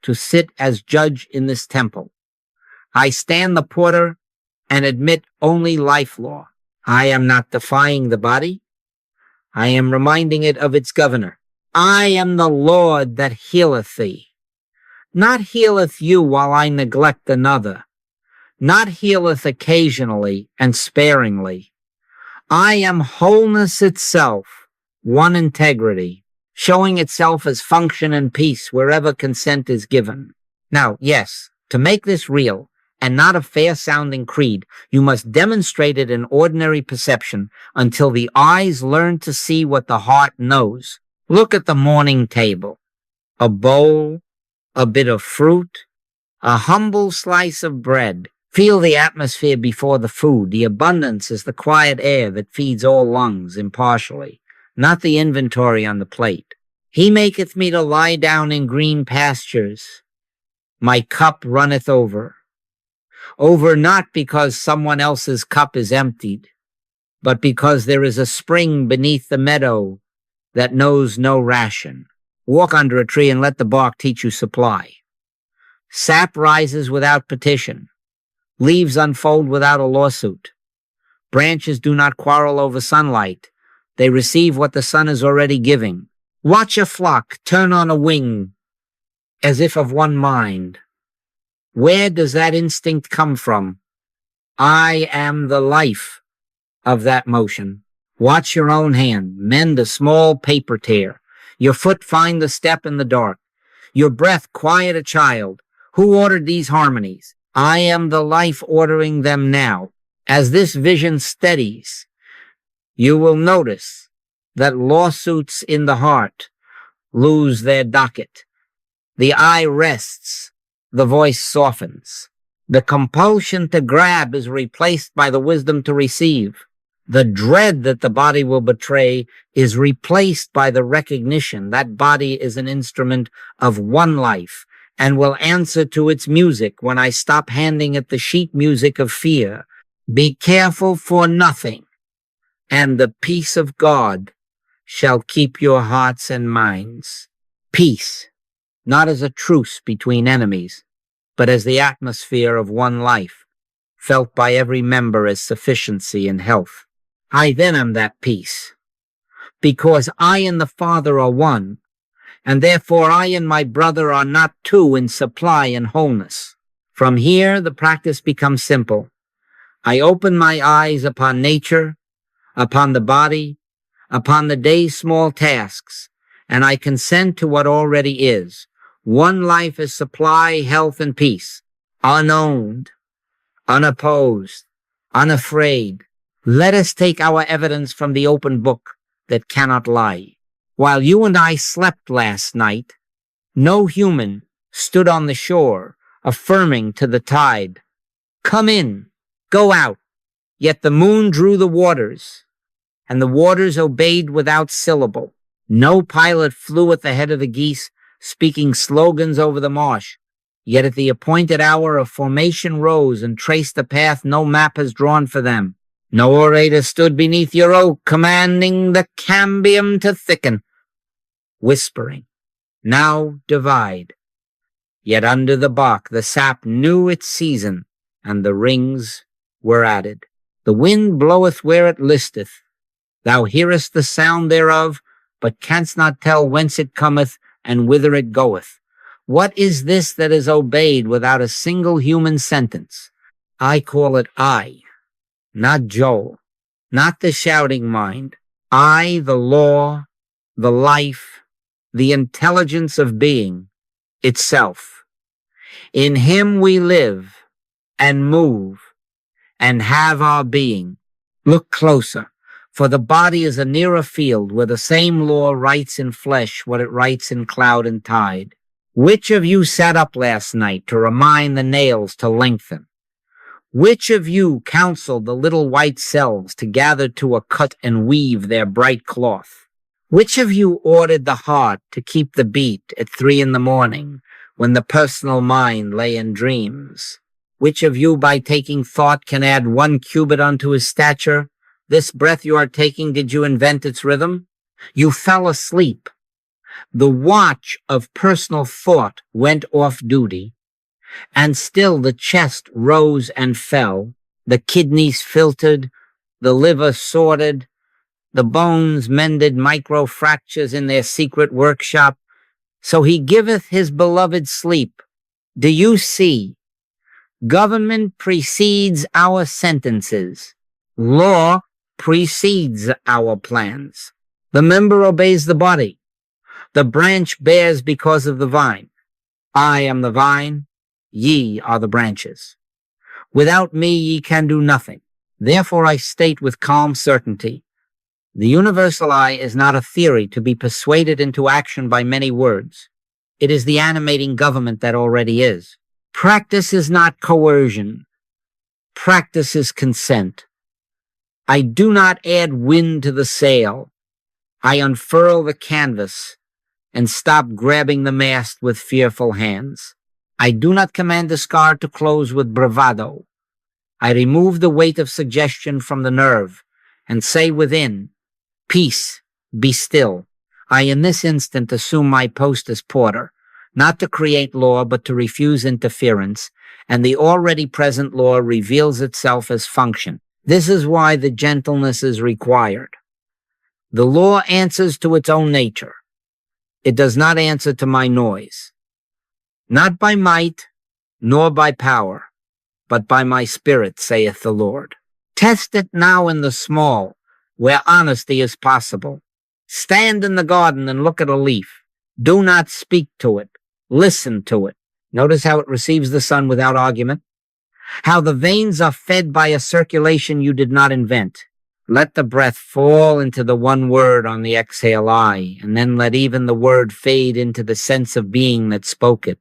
to sit as judge in this temple. I stand the porter and admit only life law. I am not defying the body. I am reminding it of its governor. I am the Lord that healeth thee. Not healeth you while I neglect another. Not healeth occasionally and sparingly. I am wholeness itself, one integrity, showing itself as function and peace wherever consent is given. Now, yes, to make this real, and not a fair-sounding creed, you must demonstrate it in ordinary perception until the eyes learn to see what the heart knows. Look at the morning table. A bowl, a bit of fruit, a humble slice of bread. Feel the atmosphere before the food. The abundance is the quiet air that feeds all lungs impartially, not the inventory on the plate. He maketh me to lie down in green pastures. My cup runneth over. Over not because someone else's cup is emptied, but because there is a spring beneath the meadow that knows no ration. Walk under a tree and let the bark teach you supply. Sap rises without petition. Leaves unfold without a lawsuit. Branches do not quarrel over sunlight. They receive what the sun is already giving. Watch a flock turn on a wing as if of one mind. Where does that instinct come from? I am the life of that motion. Watch your own hand. Mend a small paper tear. Your foot find the step in the dark. Your breath quiet a child. Who ordered these harmonies? I am the life ordering them now. As this vision steadies, you will notice that lawsuits in the heart lose their docket. The eye rests, the voice softens. The compulsion to grab is replaced by the wisdom to receive. The dread that the body will betray is replaced by the recognition that body is an instrument of one life and will answer to its music when I stop handing it the sheet music of fear. Be careful for nothing, and the peace of God shall keep your hearts and minds. Peace, not as a truce between enemies, but as the atmosphere of one life, felt by every member as sufficiency and health. I then am that peace, because I and the Father are one, and therefore I and my brother are not two in supply and wholeness. From here, the practice becomes simple. I open my eyes upon nature, upon the body, upon the day's small tasks, and I consent to what already is. One life is supply, health, and peace, unowned, unopposed, unafraid. Let us take our evidence from the open book that cannot lie. While you and I slept last night, no human stood on the shore, affirming to the tide, "Come in, go out." Yet the moon drew the waters, and the waters obeyed without syllable. No pilot flew at the head of the geese, speaking slogans over the marsh. Yet at the appointed hour, a formation rose and traced the path no map has drawn for them. No orator stood beneath your oak, commanding the cambium to thicken, whispering, "Now divide." Yet under the bark the sap knew its season, and the rings were added. The wind bloweth where it listeth. Thou hearest the sound thereof, but canst not tell whence it cometh and whither it goeth. What is this that is obeyed without a single human sentence? I call it I, not Joel, not the shouting mind. I, the law, the life, the intelligence of being itself. In him we live and move and have our being. Look closer, for the body is a nearer field where the same law writes in flesh what it writes in cloud and tide. Which of you sat up last night to remind the nails to lengthen? Which of you counseled the little white cells to gather to a cut and weave their bright cloth? Which of you ordered the heart to keep the beat at 3 a.m. when the personal mind lay in dreams? Which of you by taking thought can add 1 cubit unto his stature? This breath you are taking, did you invent its rhythm? You fell asleep. The watch of personal thought went off duty, and still the chest rose and fell, the kidneys filtered, the liver sorted, the bones mended micro-fractures in their secret workshop. So he giveth his beloved sleep. Do you see? Government precedes our sentences. Law precedes our plans. The member obeys the body. The branch bears because of the vine. I am the vine, ye are the branches. Without me ye can do nothing. Therefore I state with calm certainty, the universal I is not a theory to be persuaded into action by many words. It is the animating government that already is. Practice is not coercion. Practice is consent. I do not add wind to the sail. I unfurl the canvas and stop grabbing the mast with fearful hands. I do not command the scar to close with bravado. I remove the weight of suggestion from the nerve and say within, peace, be still. I in this instant assume my post as porter, not to create law but to refuse interference, and the already present law reveals itself as function. This is why the gentleness is required. The law answers to its own nature. It does not answer to my noise. Not by might, nor by power, but by my spirit, saith the Lord. Test it now in the small, where honesty is possible. Stand in the garden and look at a leaf. Do not speak to it. Listen to it. Notice how it receives the sun without argument. How the veins are fed by a circulation you did not invent. Let the breath fall into the one word on the exhale I, and then let even the word fade into the sense of being that spoke it.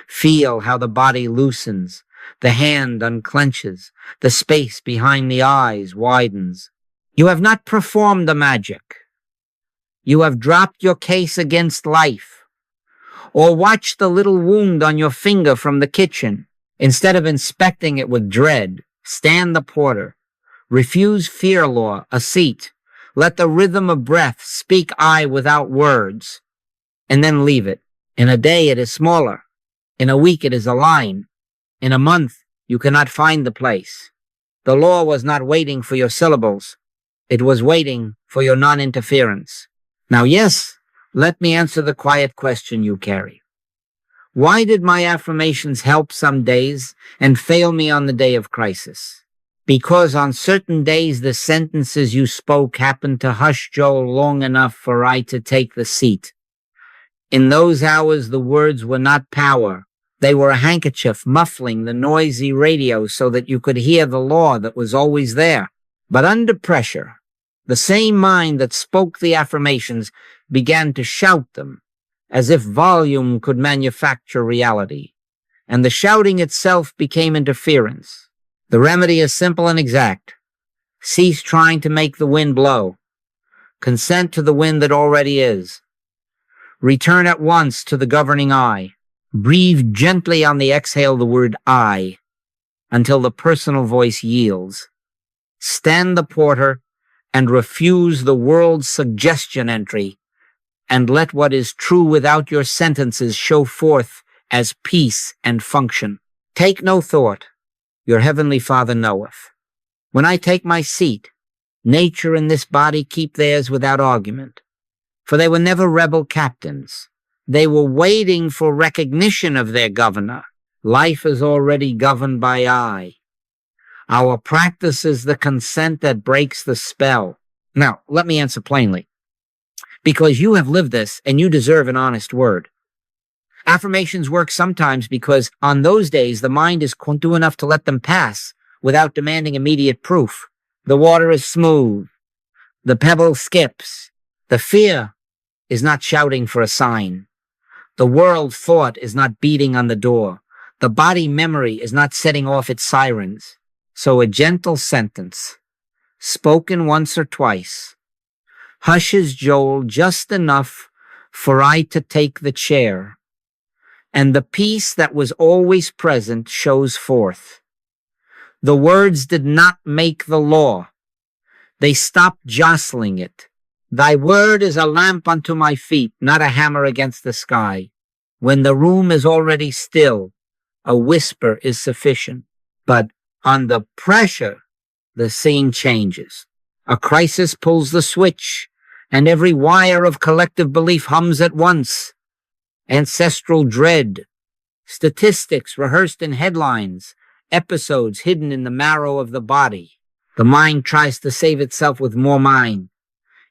Feel how the body loosens, the hand unclenches, the space behind the eyes widens. You have not performed the magic. You have dropped your case against life. Or watched the little wound on your finger from the kitchen. Instead of inspecting it with dread, stand the porter. Refuse fear law, a seat. Let the rhythm of breath speak I without words. And then leave it. In a day it is smaller. In a week it is a line. In a month you cannot find the place. The law was not waiting for your syllables. It was waiting for your non-interference. Now yes, let me answer the quiet question you carry. Why did my affirmations help some days and fail me on the day of crisis? Because on certain days the sentences you spoke happened to hush Joel long enough for I to take the seat. In those hours the words were not power. They were a handkerchief muffling the noisy radio so that you could hear the law that was always there. But under pressure, the same mind that spoke the affirmations began to shout them, as if volume could manufacture reality. And the shouting itself became interference. The remedy is simple and exact. Cease trying to make the wind blow. Consent to the wind that already is. Return at once to the governing I. Breathe gently on the exhale the word I, until the personal voice yields. Stand the porter and refuse the world's suggestion entry, and let what is true without your sentences show forth as peace and function. Take no thought, your heavenly Father knoweth. When I take my seat, nature and this body keep theirs without argument, for they were never rebel captains. They were waiting for recognition of their governor. Life is already governed by I. Our practice is the consent that breaks the spell. Now, let me answer plainly. Because you have lived this and you deserve an honest word. Affirmations work sometimes because on those days the mind is quantu enough to let them pass without demanding immediate proof. The water is smooth. The pebble skips. The fear is not shouting for a sign. The world thought is not beating on the door. The body memory is not setting off its sirens. So a gentle sentence, spoken once or twice, hushes Joel just enough for I to take the chair, and the peace that was always present shows forth. The words did not make the law. They stopped jostling it. Thy word is a lamp unto my feet, not a hammer against the sky. When the room is already still, a whisper is sufficient. But under pressure, the scene changes. A crisis pulls the switch, and every wire of collective belief hums at once. Ancestral dread, statistics rehearsed in headlines, episodes hidden in the marrow of the body. The mind tries to save itself with more mind.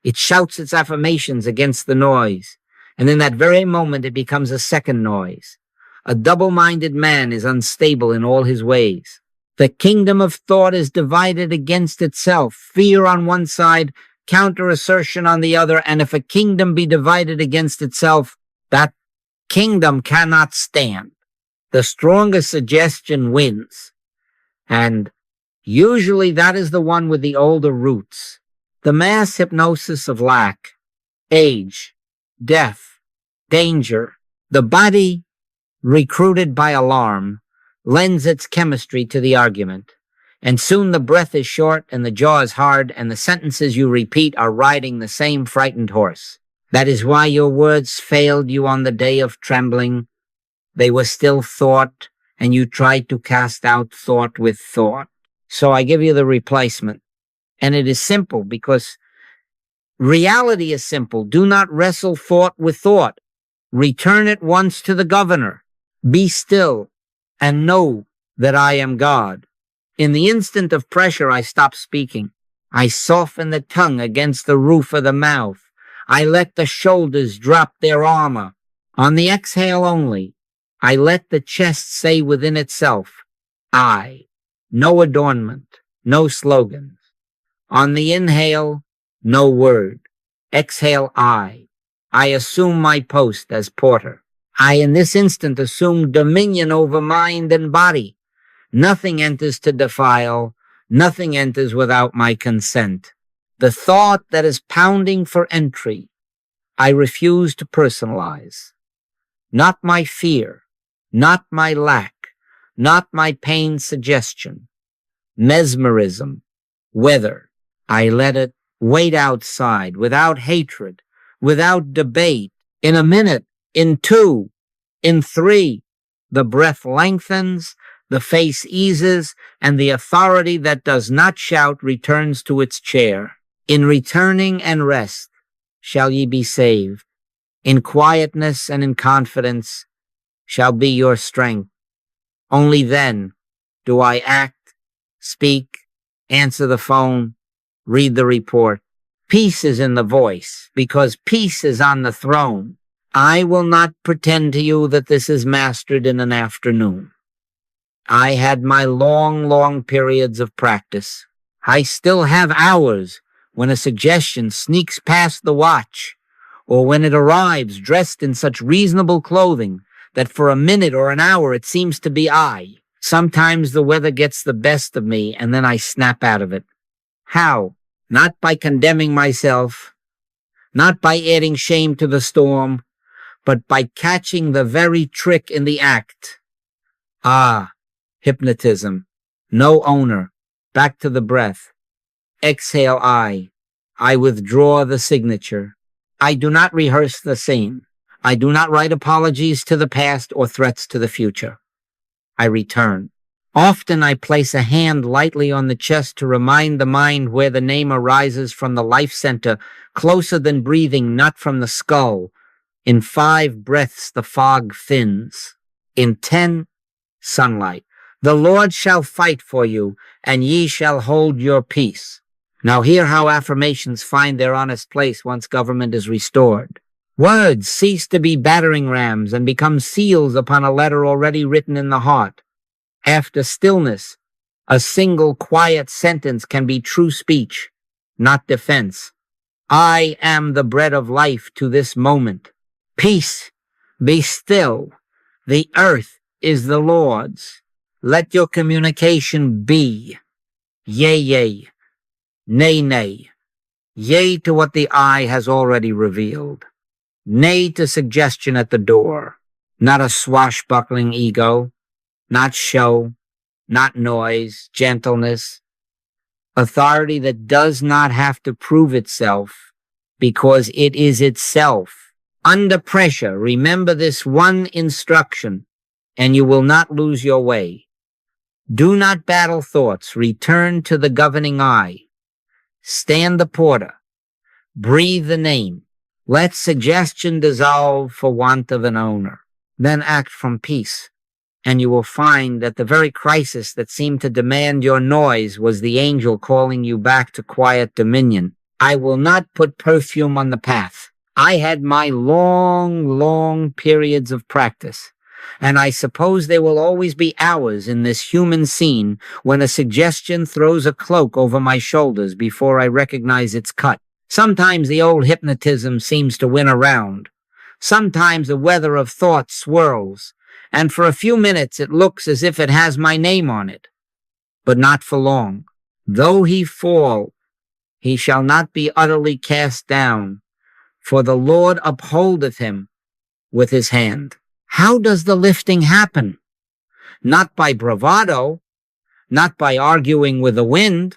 It shouts its affirmations against the noise, and in that very moment it becomes a second noise. A double-minded man is unstable in all his ways. The kingdom of thought is divided against itself, fear on one side, counter-assertion on the other, and if a kingdom be divided against itself, that kingdom cannot stand. The strongest suggestion wins, and usually that is the one with the older roots. The mass hypnosis of lack, age, death, danger. The body recruited by alarm, lends its chemistry to the argument. And soon the breath is short and the jaw is hard, and the sentences you repeat are riding the same frightened horse. That is why your words failed you on the day of trembling. They were still thought, and you tried to cast out thought with thought. So I give you the replacement. And it is simple because reality is simple. Do not wrestle thought with thought. Return at once to the governor. Be still and know that I am God. In the instant of pressure, I stop speaking. I soften the tongue against the roof of the mouth. I let the shoulders drop their armor. On the exhale only, I let the chest say within itself, I. No adornment, no slogans. On the inhale, no word. Exhale, I. I assume my post as porter. I in this instant assume dominion over mind and body. Nothing enters to defile. Nothing enters without my consent. The thought that is pounding for entry, I refuse to personalize. Not my fear, not my lack, not my pain suggestion. Mesmerism, weather, I let it wait outside without hatred, without debate. In a minute, in two, in three, the breath lengthens, the face eases, and the authority that does not shout returns to its chair. In returning and rest shall ye be saved. In quietness and in confidence shall be your strength. Only then do I act, speak, answer the phone, read the report. Peace is in the voice, because peace is on the throne. I will not pretend to you that this is mastered in an afternoon. I had my long periods of practice. I still have hours when a suggestion sneaks past the watch, or when it arrives dressed in such reasonable clothing that for a minute or an hour it seems to be I. Sometimes the weather gets the best of me, and then I snap out of it. How? Not by condemning myself, not by adding shame to the storm, but by catching the very trick in the act. Ah, hypnotism. No owner. Back to the breath. Exhale, I. I withdraw the signature. I do not rehearse the scene. I do not write apologies to the past or threats to the future. I return. Often I place a hand lightly on the chest to remind the mind where the name arises from the life center, closer than breathing, not from the skull. In 5 breaths, the fog thins. In 10, sunlight. The Lord shall fight for you, and ye shall hold your peace. Now hear how affirmations find their honest place once government is restored. Words cease to be battering rams and become seals upon a letter already written in the heart. After stillness, a single quiet sentence can be true speech, not defense. I am the bread of life to this moment. Peace, be still. The earth is the Lord's. Let your communication be. Yea, yea. Nay, nay. Yea to what the eye has already revealed. Nay to suggestion at the door. Not a swashbuckling ego. Not show. Not noise. Gentleness. Authority that does not have to prove itself because it is itself. Under pressure, remember this one instruction, and you will not lose your way. Do not battle thoughts. Return to the governing eye. Stand the porter. Breathe the name. Let suggestion dissolve for want of an owner. Then act from peace, and you will find that the very crisis that seemed to demand your noise was the angel calling you back to quiet dominion. I will not put perfume on the path. I had my long periods of practice, and I suppose there will always be hours in this human scene when a suggestion throws a cloak over my shoulders before I recognize its cut. Sometimes the old hypnotism seems to win around. Sometimes the weather of thought swirls, and for a few minutes it looks as if it has my name on it. But not for long. Though he fall, he shall not be utterly cast down, for the Lord upholdeth him with his hand. How does the lifting happen? Not by bravado, not by arguing with the wind,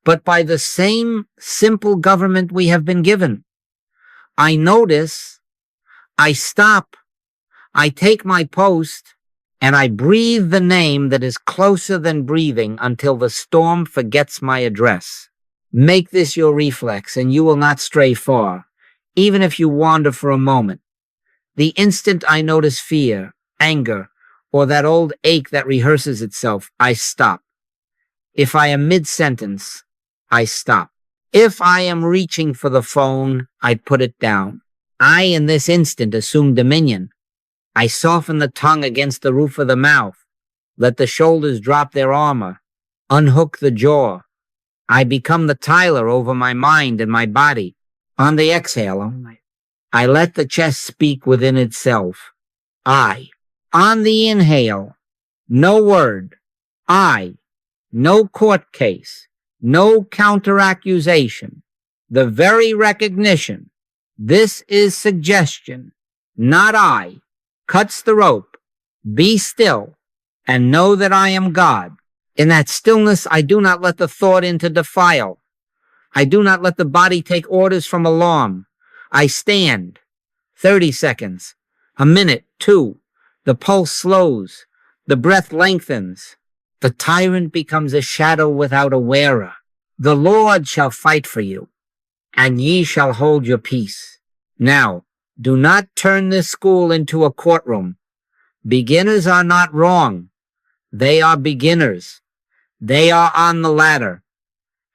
but by the same simple government we have been given. I notice, I stop, I take my post, and I breathe the name that is closer than breathing until the storm forgets my address. Make this your reflex, and you will not stray far, even if you wander for a moment. The instant I notice fear, anger, or that old ache that rehearses itself, I stop. If I am mid-sentence, I stop. If I am reaching for the phone, I put it down. I, in this instant, assume dominion. I soften the tongue against the roof of the mouth. Let the shoulders drop their armor. Unhook the jaw. I become the tiler over my mind and my body. On the exhale, I let the chest speak within itself. I. On the inhale, no word. I. No court case. No counter-accusation. The very recognition. This is suggestion, not I. Cuts the rope. Be still and know that I am God. In that stillness, I do not let the thought in to defile. I do not let the body take orders from alarm. I stand. 30 seconds. A minute, 2. The pulse slows. The breath lengthens. The tyrant becomes a shadow without a wearer. The Lord shall fight for you, and ye shall hold your peace. Now, do not turn this school into a courtroom. Beginners are not wrong. They are beginners. They are on the ladder.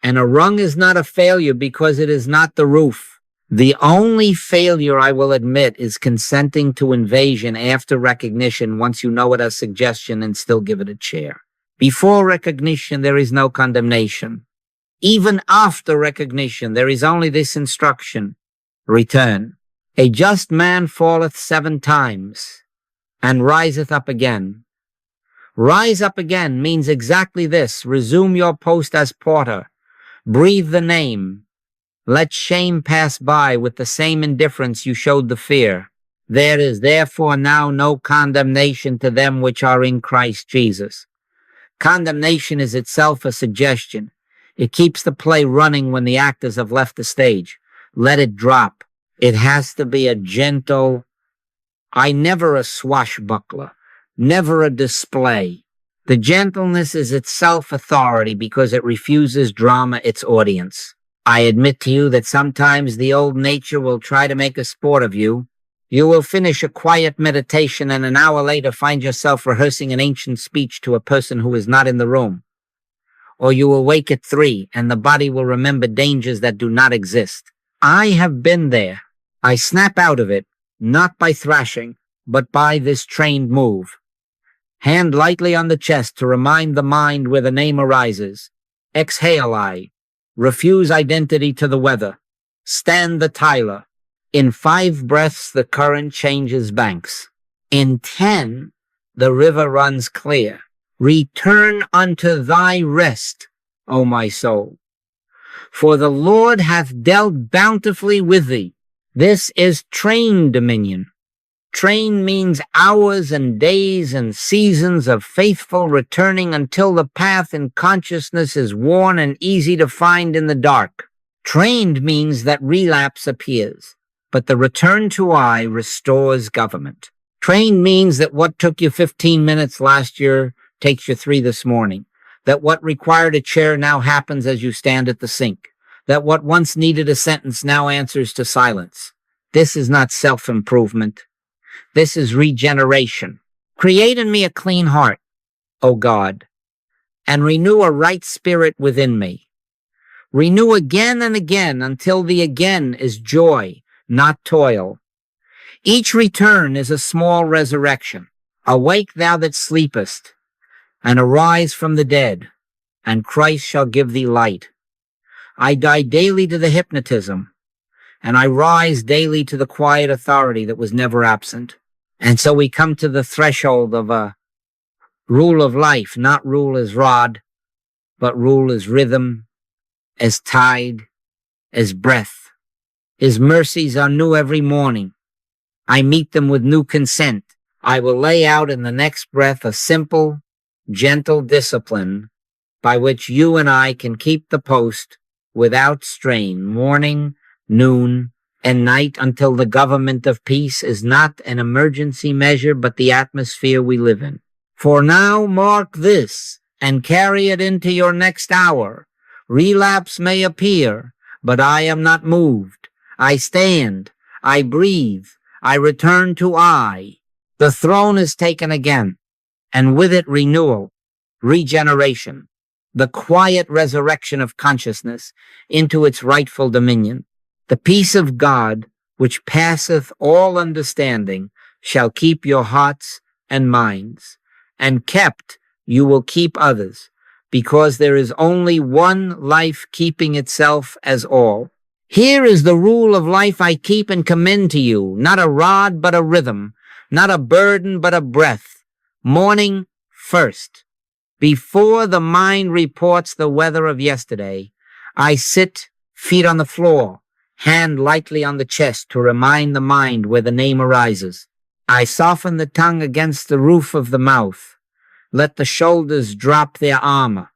And a rung is not a failure because it is not the roof. The only failure I will admit is consenting to invasion after recognition once you know it as suggestion and still give it a chair. Before recognition, there is no condemnation. Even after recognition, there is only this instruction. Return. A just man falleth 7 times and riseth up again. Rise up again means exactly this. Resume your post as porter. Breathe the name. Let shame pass by with the same indifference you showed the fear. There is therefore now no condemnation to them which are in Christ Jesus. Condemnation is itself a suggestion. It keeps the play running when the actors have left the stage. Let it drop. It has to be a gentle, never a swashbuckler, never a display. The gentleness is itself authority because it refuses drama its audience. I admit to you that sometimes the old nature will try to make a sport of you. You will finish a quiet meditation and an hour later find yourself rehearsing an ancient speech to a person who is not in the room. Or you will wake at 3 and the body will remember dangers that do not exist. I have been there. I snap out of it, not by thrashing, but by this trained move. Hand lightly on the chest to remind the mind where the name arises. Exhale I. Refuse identity to the weather. Stand the tiler. In 5 breaths, the current changes banks. In 10, the river runs clear. Return unto thy rest, O my soul. For the Lord hath dealt bountifully with thee. This is trained dominion. Train means hours and days and seasons of faithful returning until the path in consciousness is worn and easy to find in the dark. Trained means that relapse appears, but the return to I restores government. Trained means that what took you 15 minutes last year takes you 3 this morning. That what required a chair now happens as you stand at the sink. That what once needed a sentence now answers to silence. This is not self-improvement. This is regeneration. Create in me a clean heart, O God, and renew a right spirit within me. Renew again and again until the again is joy, not toil. Each return is a small resurrection. Awake thou that sleepest, and arise from the dead, and Christ shall give thee light. I die daily to the hypnotism, and I rise daily to the quiet authority that was never absent. And so we come to the threshold of a rule of life, not rule as rod, but rule as rhythm, as tide, as breath. His mercies are new every morning. I meet them with new consent. I will lay out in the next breath a simple, gentle discipline by which you and I can keep the post without strain, morning, noon, and night, until the government of peace is not an emergency measure but the atmosphere we live in. For now, mark this and carry it into your next hour. Relapse may appear, but I am not moved. I stand, I breathe, I return to I. The throne is taken again, and with it renewal, regeneration, the quiet resurrection of consciousness into its rightful dominion. The peace of God, which passeth all understanding, shall keep your hearts and minds, and kept you will keep others, because there is only one life keeping itself as all. Here is the rule of life I keep and commend to you, not a rod but a rhythm, not a burden but a breath. Morning first. Before the mind reports the weather of yesterday, I sit, feet on the floor, hand lightly on the chest to remind the mind where the name arises. I soften the tongue against the roof of the mouth. Let the shoulders drop their armor.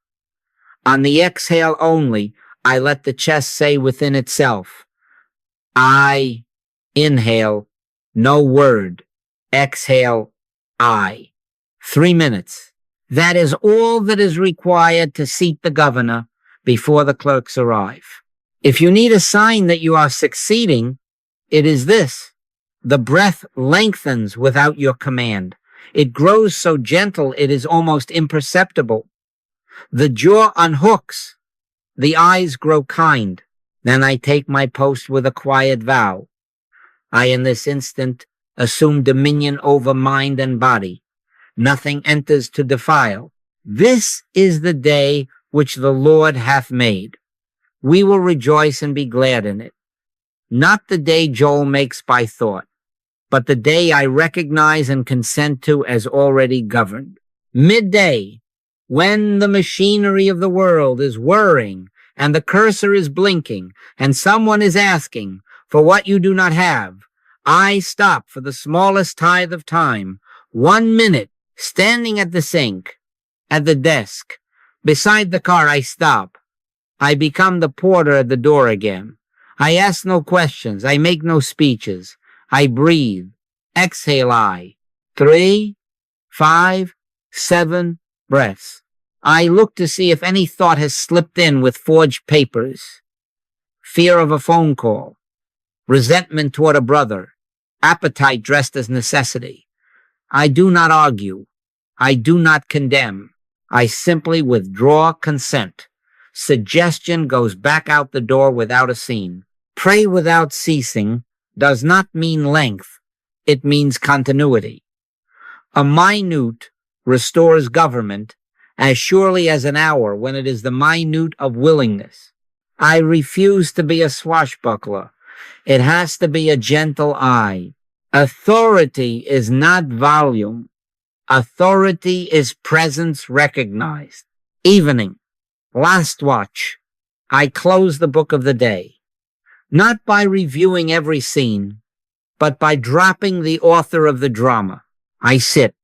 On the exhale only, I let the chest say within itself, I inhale, no word. Exhale, I. 3 minutes. That is all that is required to seat the governor before the clerks arrive. If you need a sign that you are succeeding, it is this. The breath lengthens without your command. It grows so gentle it is almost imperceptible. The jaw unhooks. The eyes grow kind. Then I take my post with a quiet vow. I, in this instant, assume dominion over mind and body. Nothing enters to defile. This is the day which the Lord hath made. We will rejoice and be glad in it. Not the day Joel makes by thought, but the day I recognize and consent to as already governed. Midday, when the machinery of the world is whirring and the cursor is blinking and someone is asking for what you do not have, I stop for the smallest tithe of time, 1 minute, standing at the sink, at the desk, beside the car. I stop. I become the porter at the door again. I ask no questions. I make no speeches. I breathe. Exhale I. 3, 5, 7 breaths. I look to see if any thought has slipped in with forged papers. Fear of a phone call. Resentment toward a brother. Appetite dressed as necessity. I do not argue. I do not condemn. I simply withdraw consent. Suggestion goes back out the door without a scene. Pray without ceasing does not mean length. It means continuity. A minute restores government as surely as an hour when it is the minute of willingness. I refuse to be a swashbuckler. It has to be a gentle eye. Authority is not volume. Authority is presence recognized. Evening. Last watch. I close the book of the day. Not by reviewing every scene, but by dropping the author of the drama. I sit.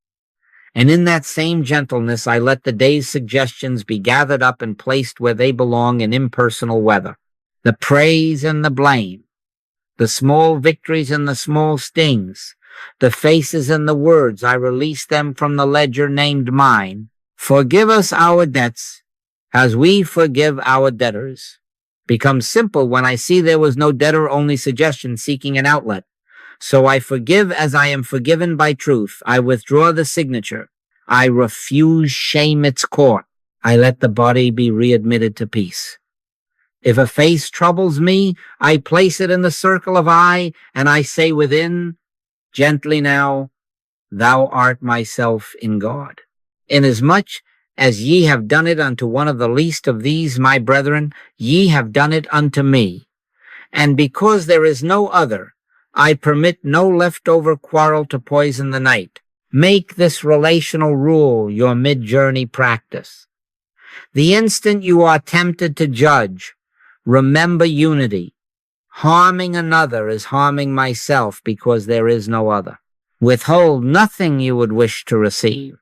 And in that same gentleness, I let the day's suggestions be gathered up and placed where they belong in impersonal weather. The praise and the blame. The small victories and the small stings. The faces and the words, I release them from the ledger named mine. Forgive us our debts, as we forgive our debtors. Becomes simple when I see there was no debtor, only suggestion seeking an outlet. So I forgive as I am forgiven by truth. I withdraw the signature. I refuse shame its court. I let the body be readmitted to peace. If a face troubles me, I place it in the circle of I, and I say within, gently now, thou art myself in God. Inasmuch as ye have done it unto one of the least of these, my brethren, ye have done it unto me. And because there is no other, I permit no leftover quarrel to poison the night. Make this relational rule your mid-journey practice. The instant you are tempted to judge, remember unity. Harming another is harming myself because there is no other. Withhold nothing you would wish to receive,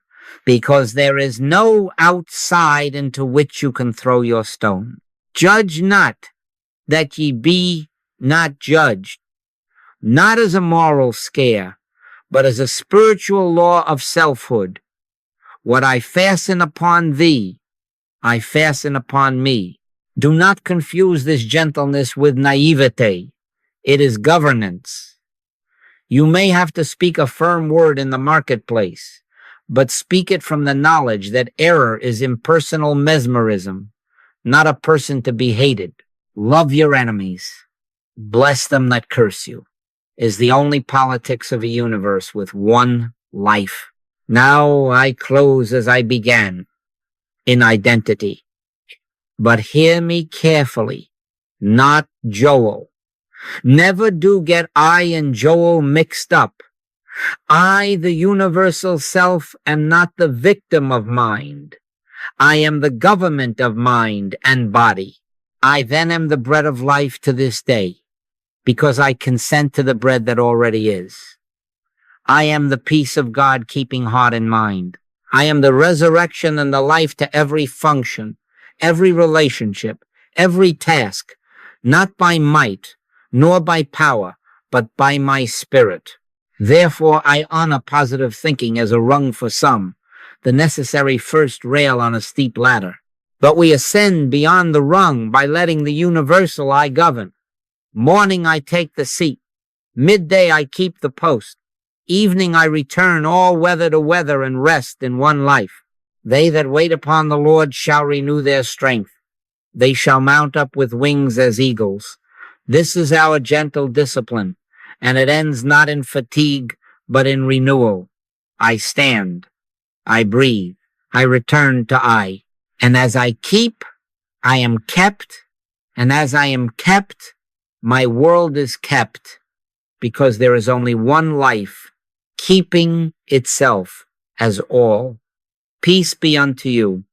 because there is no outside into which you can throw your stone. Judge not, that ye be not judged, not as a moral scare, but as a spiritual law of selfhood. What I fasten upon thee, I fasten upon me. Do not confuse this gentleness with naivete. It is governance. You may have to speak a firm word in the marketplace, but speak it from the knowledge that error is impersonal mesmerism, not a person to be hated. Love your enemies. Bless them that curse you, is the only politics of a universe with one life. Now I close as I began, in identity. But hear me carefully, not Joel. Never do get I and Joel mixed up. I, the universal self, am not the victim of mind. I am the government of mind and body. I then am the bread of life to this day, because I consent to the bread that already is. I am the peace of God keeping heart and mind. I am the resurrection and the life to every function, every relationship, every task, not by might, nor by power, but by my spirit. Therefore, I honor positive thinking as a rung for some, the necessary first rail on a steep ladder. But we ascend beyond the rung by letting the universal I govern. Morning I take the seat. Midday I keep the post. Evening I return all weather to weather and rest in one life. They that wait upon the Lord shall renew their strength. They shall mount up with wings as eagles. This is our gentle discipline, and it ends not in fatigue, but in renewal. I stand, I breathe, I return to I. And as I keep, I am kept, and as I am kept, my world is kept, because there is only one life, keeping itself as all. Peace be unto you.